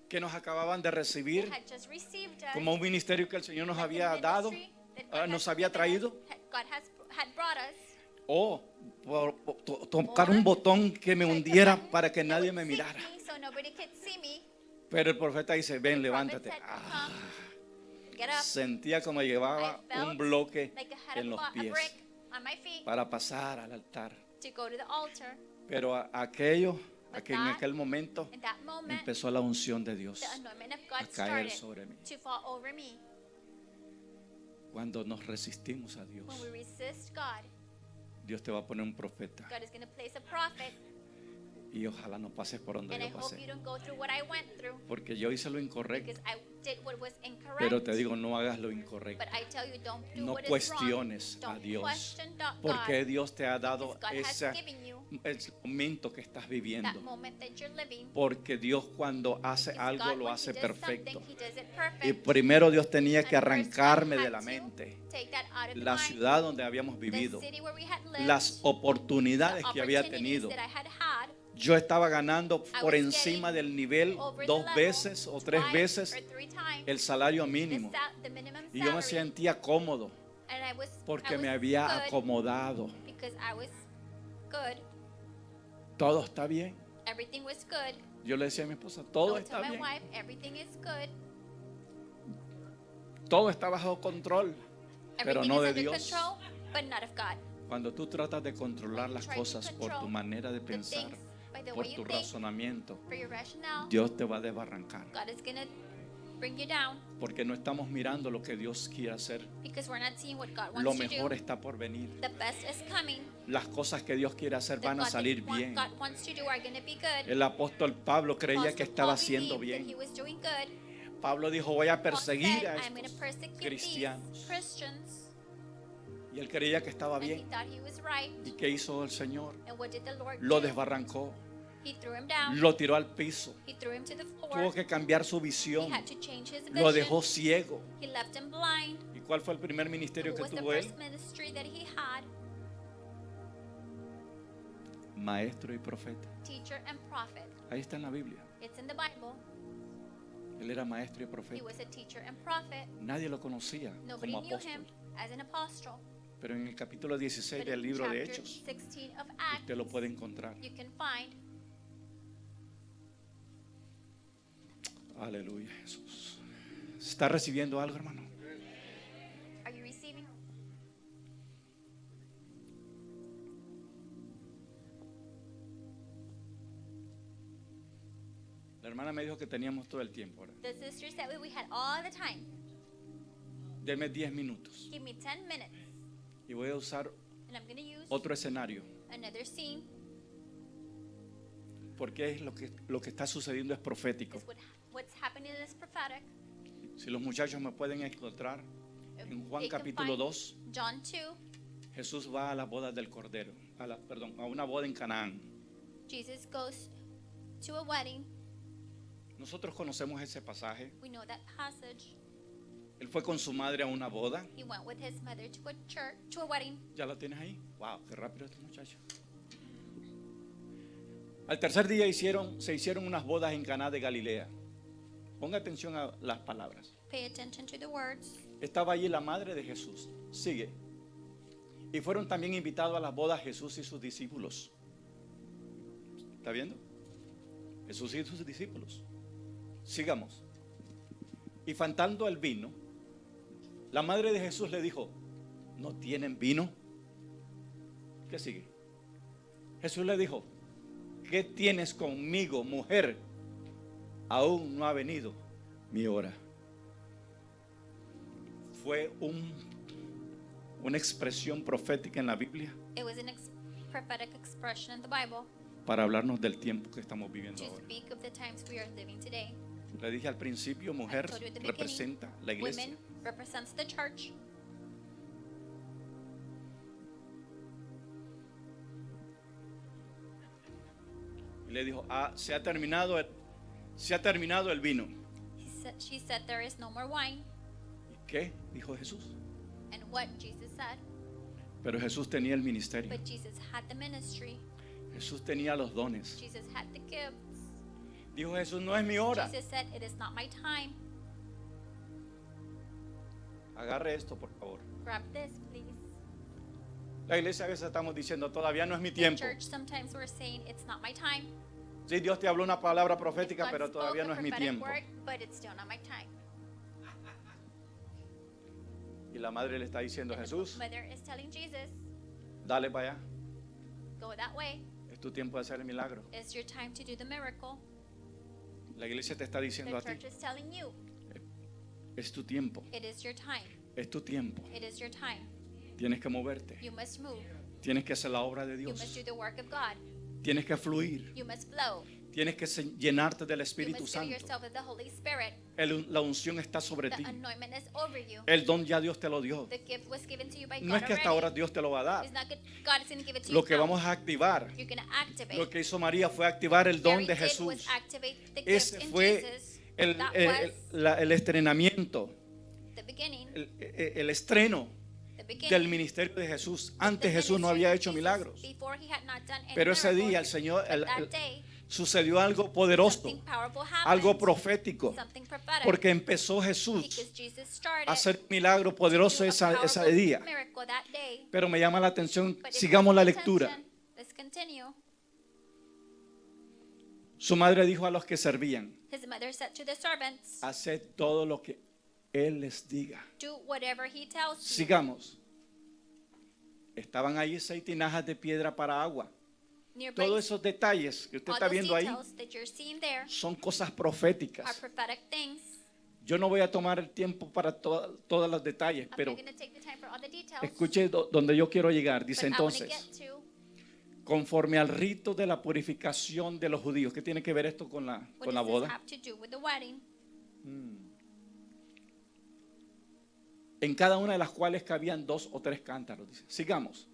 que nos acababan de who recibir had just received us, como un ministerio que el Señor nos like the había dado, ministry that God nos had había given us, traído, God had brought us, o por tocar un botón que me click a hundiera button para que that nadie would me sink mirara. me so nobody could see me. Pero el profeta dice, ven, The prophet levántate. said, Ah, "Come, get up." sentía como I llevaba felt un bloque like I had en los a pies brick on my feet para pasar al altar. to go to the altar. Pero en aquel momento In that moment, empezó la unción de Dios the anointment of a God caer started sobre mí. to fall over me. Cuando nos resistimos a Dios, When we resist God, Dios te va a poner un profeta. God is going to place a prophet, Y ojalá no pases por donde and I yo hope pasé. you don't go through what I went through, Porque yo hice lo incorrecto. because I did what was incorrect. Pero te digo, no hagas lo incorrecto. But I tell you, don't do No what is cuestiones wrong. a Don't Dios. question God, Porque Dios te ha dado because God has ese given you momento que estás viviendo. that moment that you're living. Porque Dios cuando hace Because algo God, lo when hace He does perfecto. something, He does it perfect. Y primero Dios tenía que And first, arrancarme God de had la to mente take that out of the la mind, ciudad donde habíamos the vivido, city where we had lived, las oportunidades the que había opportunities tenido. that I had. Yo estaba ganando I por was encima getting del nivel over the 2 level veces o 3 twice veces or 3 times el salario mínimo. the minimum Y yo me salary, sentía cómodo and I porque was me había good acomodado. because I was good. Todo está bien. Everything was good. Yo le decía a mi esposa, I todo would está tell my bien. wife, everything is good. Todo está bajo control, pero Everything no is de under Dios. control, but not of God. Cuando tú tratas de controlar las cosas por tu manera de The pensar, things by the por way tu you think, razonamiento, for your rationale, Dios te va a desbarrancar. God is going to bring you down Porque no estamos mirando lo que Dios quiere hacer. because we're not seeing what God Lo wants to mejor do. está por venir. The best is coming. Las cosas que Dios quiere hacer The van a God salir that bien. God wants to do are going to be good. El apóstol Pablo creía que Apostle estaba Paul haciendo believed that he bien. was doing good. Pablo dijo, voy a Paul perseguir said, a I'm going to estos persecute cristianos. these Christians. Y él creía que estaba And he bien. thought he was right. ¿Y qué hizo el Señor? And what did the Lord Lo do? desbarrancó, He threw him down. lo tiró al piso. He threw him to the Tuvo floor. que cambiar su He visión. had to change his Lo vision. dejó ciego. He left him blind. ¿Y cuál fue el primer ministerio Who que was the tuvo él? first ministry that he had? Maestro y profeta. Teacher and prophet. Ahí está en la Biblia. It's in the Bible. Él era maestro y He profeta. was a teacher and prophet. Nadie lo conocía Nobody como knew him apóstol. as an apostle. Pero en el capítulo 16 But del in libro de chapter Hechos, 16 of Acts, usted lo puede encontrar. you can find. Aleluya, Jesús. ¿Está recibiendo algo, hermano? Are you receiving? La hermana me dijo que teníamos todo el tiempo. ¿Verdad? The sister said we had all the time. Deme 10 minutos Give me 10 minutes, y voy a usar and I'm going to use otro escenario, another scene. porque es lo que está sucediendo es profético. Because what's happening is prophetic. Si los muchachos me pueden encontrar en Juan They can capítulo find 2, John 2. Jesús va a la boda del Cordero, a una boda en Canaán. Jesus goes to a wedding. Nosotros conocemos ese pasaje. We know that passage. Él fue con su madre a una boda. He went with his mother to a church, to a wedding. ¿Ya la tienes ahí? Wow, qué rápido este muchacho. Al tercer día se hicieron unas bodas en Caná de Galilea. Ponga atención a las palabras. Pay attention to the words. Estaba allí la madre de Jesús. Sigue. Y fueron también invitados a las bodas Jesús y sus discípulos. ¿Está viendo? Jesús y sus discípulos. Sigamos. Y faltando el vino, la madre de Jesús le dijo, ¿no tienen vino? ¿Qué sigue? Jesús le dijo, ¿qué tienes conmigo, mujer? Aún no ha venido mi hora. Fue una expresión profética en la Biblia It was an prophetic expression in the Bible para hablarnos del tiempo que estamos viviendo to ahora. speak of the times we are living today. Le dije al principio, mujer I told you at the representa la beginning, iglesia. women represents the church. Y le dijo, se ha terminado el vino. She said, there is no more wine. ¿Y qué? Dijo Jesús. And what Jesus said. Pero Jesús tenía el ministerio. But Jesus had the ministry. Jesús tenía los dones. Jesus had the gifts. Dijo Jesús, no es mi hora. Jesus said, it is not my time. Agarre esto, por favor. Grab this, please. La iglesia a veces estamos diciendo, todavía no es mi In tiempo. church, sometimes we're saying, it's not my time. Sí, Dios te habló una palabra God profética, pero spoke todavía a no es mi prophetic tiempo. word, but it's still not my time. Y la madre le está diciendo a And the Jesús, mother is telling Jesus, dale para allá. go that way. Es tu tiempo de hacer el milagro. It's your time to do the miracle. La iglesia te está The diciendo a ti, church is telling you, es tu tiempo. it is your time. Es tu tiempo. It is your time. Tienes que moverte. You must move. Tienes que hacer la obra de You must do Dios. the work of God. Tienes que fluir. You must flow. Tienes que llenarte del You Espíritu must fill Santo. yourself with the Holy Spirit. La unción está sobre The ti. anointment is over you. El don ya Dios te lo dio. The gift was given to you by No God es que hasta ahora already. Dios te lo va a dar. It's not good. God is going to give it to Lo you que now. vamos a activar, You're going to activate. lo que hizo María fue activar el don Mary de did Jesús. was activate the gift Ese in fue Jesus. el, That el- was el estrenamiento, the beginning. el estreno The beginning. del ministerio de Jesús. Antes The Jesús no ministry había of hecho Jesus. milagros. Before he had not done any Pero ese miracles. día el Señor, But that day, sucedió algo poderoso, something powerful happened. algo profético, Something prophetic. porque empezó Jesús Because Jesus started a hacer milagro poderoso to do a ese powerful día. miracle that day. Pero me llama la atención, But if sigamos you la pay lectura. attention, let's continue. Su madre dijo a los que servían, His mother said to the servants, haced todo lo que Él les diga. do whatever he tells you. Sigamos. Estaban ahí 6 tinajas de piedra para agua. Nearby, Todos esos detalles que usted all está those viendo ahí details that you're seeing there son cosas are proféticas. prophetic things. Yo no voy a tomar el tiempo para todos los detalles, I'm pero not going to take the time for all the details. escuche donde yo quiero llegar. But Dice I want to entonces, get to conforme al rito de la purificación de los judíos. ¿Qué tiene que ver esto con la what does this boda? have to do with the wedding. En cada una de las cuales cabían 2 o 3 cántaros. Dice. Sigamos.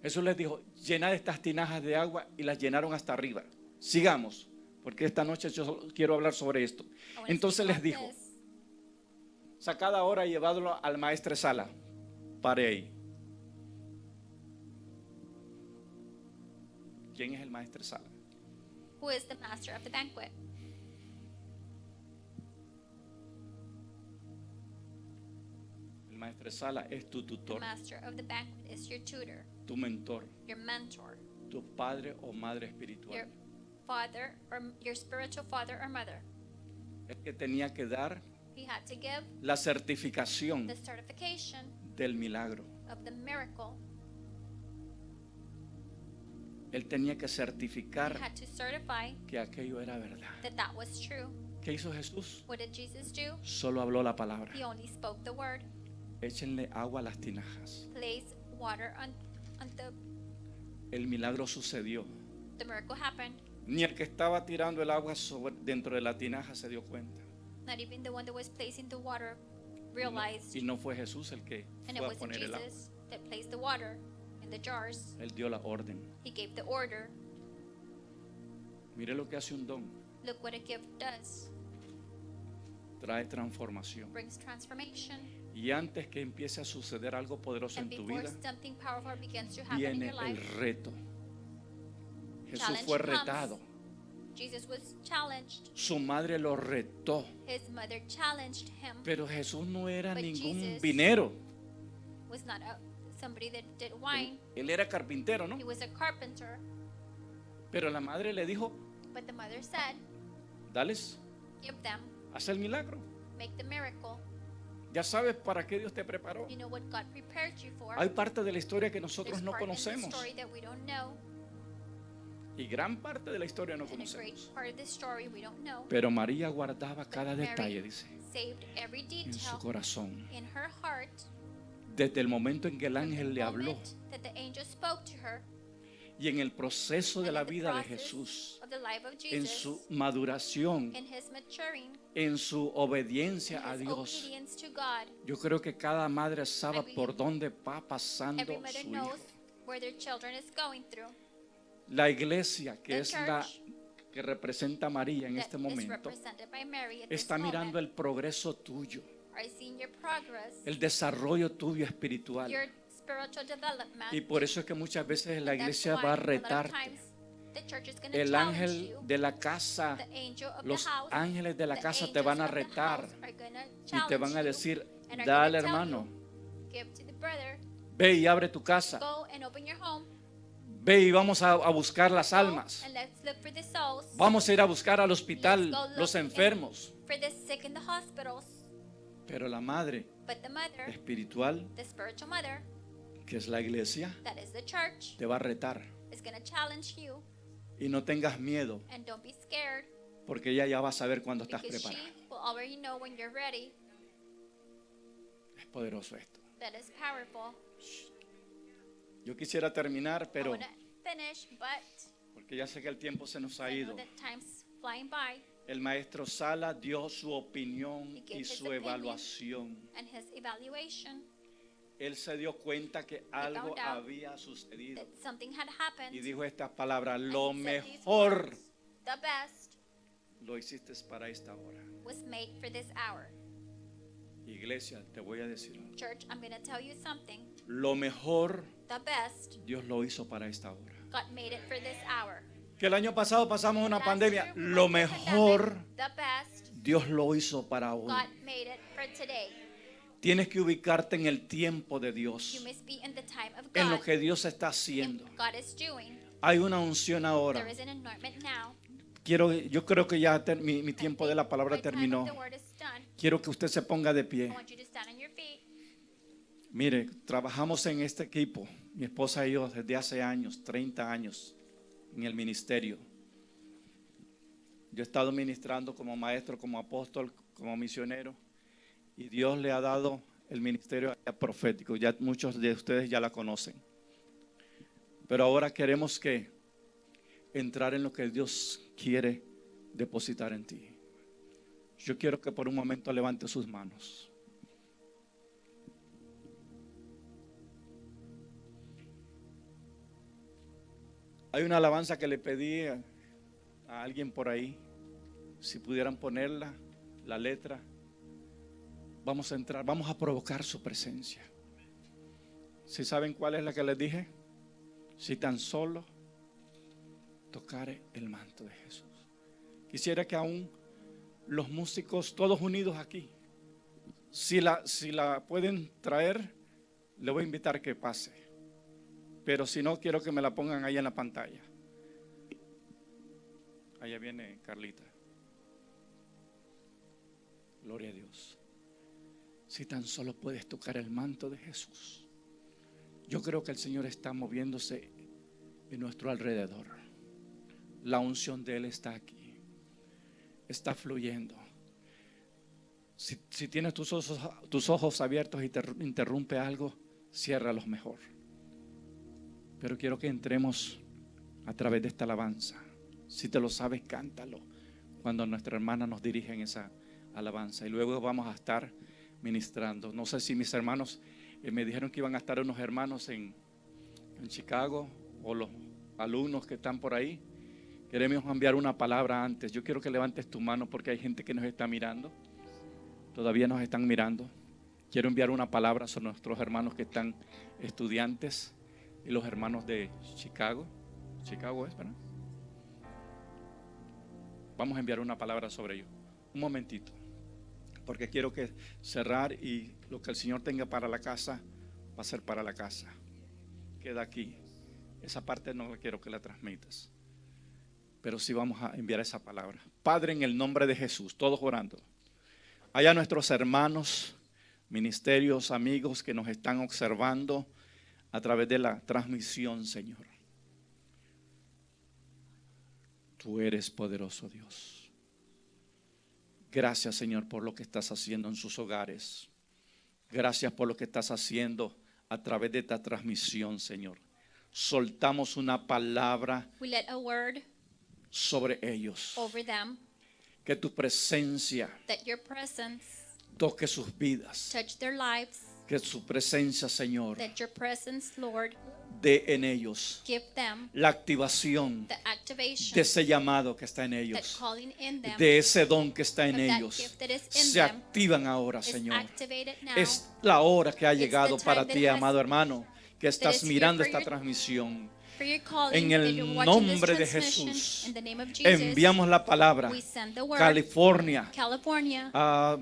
Jesús les dijo, llenad estas tinajas de agua y las llenaron hasta arriba. Sigamos, porque esta noche yo solo quiero hablar sobre esto. I want to Entonces speak les about dijo, this. sacad ahora y llevadlo al maestresala. Pare ahí. ¿Quién es el maestresala? Who is the master of the banquet? El maestresala es tu The tutor, master of the banquet is your tutor, tu mentor, your mentor, tu padre o madre your espiritual. father or your spiritual father or mother. El que tenía que dar He had to give la certificación the certification del milagro. of the miracle. Él tenía que He certificar had to certify que aquello era verdad. that that was true. ¿Qué hizo Jesús? What did Jesus do? Solo habló la palabra. He only spoke the word. Échenle agua a las tinajas. Place water on the El milagro sucedió. miracle happened. Ni el que estaba tirando el agua dentro de la tinaja se dio cuenta. Not even the one that was placing the water realized. Y no fue Jesús el que And it fue a wasn't poner el agua. Jesus that placed the water in the jars. Él dio la orden. He gave the order. Mire lo que hace un don. Look what a gift does. Trae transformación. Brings transformation. Y antes que empiece a suceder algo poderoso And en tu before vida, something powerful begins to happen in viene your el life, reto. Jesús challenge fue comes. retado. Jesus was challenged. Su madre lo retó. His mother challenged him. Pero Jesús no era But ningún Jesus vinero. Was not somebody that did wine. Él era carpintero, ¿no? He was a carpenter. Pero la madre le dijo, But the mother said, dales, give them, haz el milagro. make the miracle. Ya sabes para qué Dios te preparó. You know what God prepared you for. Hay parte de la historia que nosotros There's no part in the conocemos. story that we don't know. Y gran parte de la historia no And a great conocemos. part of the story we don't know. Pero María guardaba But cada Mary detalle, dice, saved every en su detail corazón. in her heart. Desde el momento en que el From the ángel le habló moment that the angel spoke to her, y en el proceso de and la in the vida de process Jesús, of the life of en Jesus, su maduración, in his maturing, en su in obediencia a his Dios. obedience to God. Yo creo que cada madre sabe I believe por dónde va pasando Every mother su knows hijo. where their children is going through. La iglesia, que The es la church que representa a María en that este is momento, represented by Mary at this está mirando moment el progreso tuyo, are seeing your progress, el desarrollo tuyo espiritual. your spiritual development. Y por eso es que muchas veces la And that's iglesia why va a a lot of retarte. times The church is going to El challenge ángel you. de la casa, The angel of los the house, ángeles de la the casa te angels van a of the retar house are gonna y te challenge van a you decir, and are dale gonna tell hermano, you, give to the brother, ve y abre tu casa, go and open your home, ve y vamos a buscar las go almas, and let's look for the souls. vamos a ir a buscar al Let's hospital go los looking enfermos. for the sick in the hospitals. Pero la madre But the mother, espiritual, the spiritual mother, que es la iglesia, that is the church, te va a retar. is going to challenge you. Y no tengas miedo, And don't be scared, porque ella ya va a saber cuando estás because preparado. she will already know when you're ready. Es poderoso esto. That is powerful. Yo quisiera terminar, I pero want to finish, but porque ya sé que el tiempo se nos ha I know ido. that time's flying by. El maestro Sala dio su opinión He gave y his su opinion. evaluación. And his evaluation, Él se dio cuenta que algo found out había sucedido that something had happened. y dijo estas palabras: And lo he said these mejor words, the best lo hiciste para esta hora. was made for this hour. Iglesia, te voy a decir algo. Church, I'm going to tell you something. Lo mejor The best, Dios lo hizo para esta hora. God made it for this hour. Que el año pasado pasamos una Last pandemia. year we Lo went through a mejor pandemic. The best, Dios lo hizo para hoy. God made it for today. Tienes que ubicarte en el tiempo de You Dios, must be in the time of en lo God. que Dios está In haciendo. what God is doing. Hay una unción ahora. There is an anointment now. Yo creo que ya mi tiempo de la palabra My time terminó. of the word is done. Quiero que usted se ponga de I pie. want you to stand on your feet. Mire, trabajamos en este equipo, mi esposa y yo, desde hace años, 30 años, en el ministerio. Yo he estado ministrando como maestro, como apóstol, como misionero, y Dios le ha dado el ministerio profético. Ya muchos de ustedes ya la conocen. Pero ahora queremos entrar en lo que Dios quiere depositar en ti. Yo quiero que por un momento levante sus manos. Hay una alabanza que le pedí a alguien por ahí, si pudieran ponerla, la letra. Vamos a entrar, vamos a provocar su presencia. ¿Sí saben cuál es la que les dije? Si tan solo tocare el manto de Jesús. Quisiera que aún los músicos, todos unidos aquí, si la pueden traer, le voy a invitar que pase. Pero si no, quiero que me la pongan ahí en la pantalla. Allá viene Carlita. Gloria a Dios. Si tan solo puedes tocar el manto de Jesús. Yo creo que el Señor está moviéndose en nuestro alrededor. La unción de Él está aquí. Está fluyendo. Si tienes tus ojos abiertos y te interrumpe algo, ciérralos mejor. Pero quiero que entremos a través de esta alabanza. Si te lo sabes, cántalo cuando nuestra hermana nos dirige en esa alabanza. Y luego vamos a estar ministrando. No sé si mis hermanos me dijeron que iban a estar unos hermanos en Chicago, o los alumnos que están por ahí. Queremos enviar una palabra antes. Yo quiero que levantes tu mano porque hay gente que nos está mirando. Todavía nos están mirando. Quiero enviar una palabra sobre nuestros hermanos que están estudiantes y los hermanos de Chicago. Chicago es, ¿verdad? Vamos a enviar una palabra sobre ellos. Un momentito, porque quiero que cerrar, y lo que el Señor tenga para la casa va a ser para la casa. Queda aquí. Esa parte no la quiero que la transmitas, pero sí vamos a enviar esa palabra. Padre, en el nombre de Jesús, todos orando. Allá nuestros hermanos, ministerios, amigos que nos están observando a través de la transmisión, Señor. Tú eres poderoso, Dios. Gracias, Señor, por lo que estás haciendo en sus hogares. Gracias por lo que estás haciendo a través de esta transmisión, Señor. Soltamos una palabra We let a word sobre ellos. over them, Que tu presencia that your presence toque sus vidas. touch their lives, Que su presencia, Señor, that your presence, Lord, dé en ellos give them la activación the activation, de ese llamado que está en that ellos, calling in them, de ese don que está en of that ellos. gift that is in Se them activan ahora, is Señor. activated now. Es la hora que ha It's llegado the para time ti, that has- amado hermano, que estás is here mirando for esta you transmisión. for your calling, En that el you're watching this nombre de transmission. Jesús, In the name of Jesus, enviamos la palabra. we send the word. California, California, a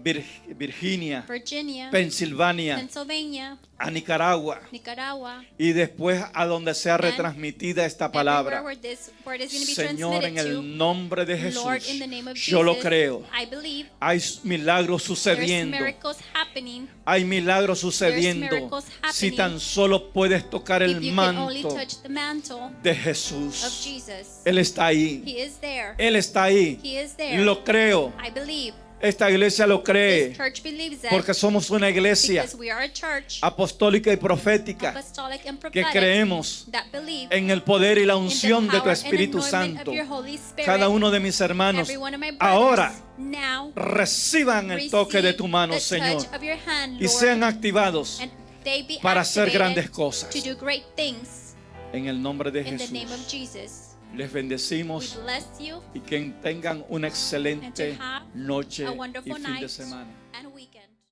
Virginia, Virginia, Pensilvania, Pennsylvania, a Nicaragua, Nicaragua, y después a donde sea retransmitida esta palabra. everywhere where this word is going to be Señor, en transmitted el nombre de to. Lord, Jesús, in the name of yo lo Jesus, creo. I believe Hay milagros there's sucediendo. miracles happening. Hay milagros sucediendo. miracles Si happening. tan solo puedes tocar If el you can only manto touch the mantle de of Jesús. Jesus, Él está ahí. He is there. Él está ahí. He is there. Lo creo. I believe. Esta iglesia lo This cree. church believes that Porque somos una iglesia because we are a church apostólica y profética apostolic and que prophetic creemos that believe en el poder y la in the unción de tu power and Espíritu anointment Santo. of your Holy Spirit. Cada uno de mis hermanos Every one of my brothers ahora now reciban el toque de tu mano, the Señor, touch of your hand, y Lord, sean activados and they be para hacer activated grandes cosas. to do great things En el nombre de in the Jesús. name of Jesus. Les We bendecimos bless you y que tengan una excelente and to have noche a y wonderful fin de night semana. and weekend.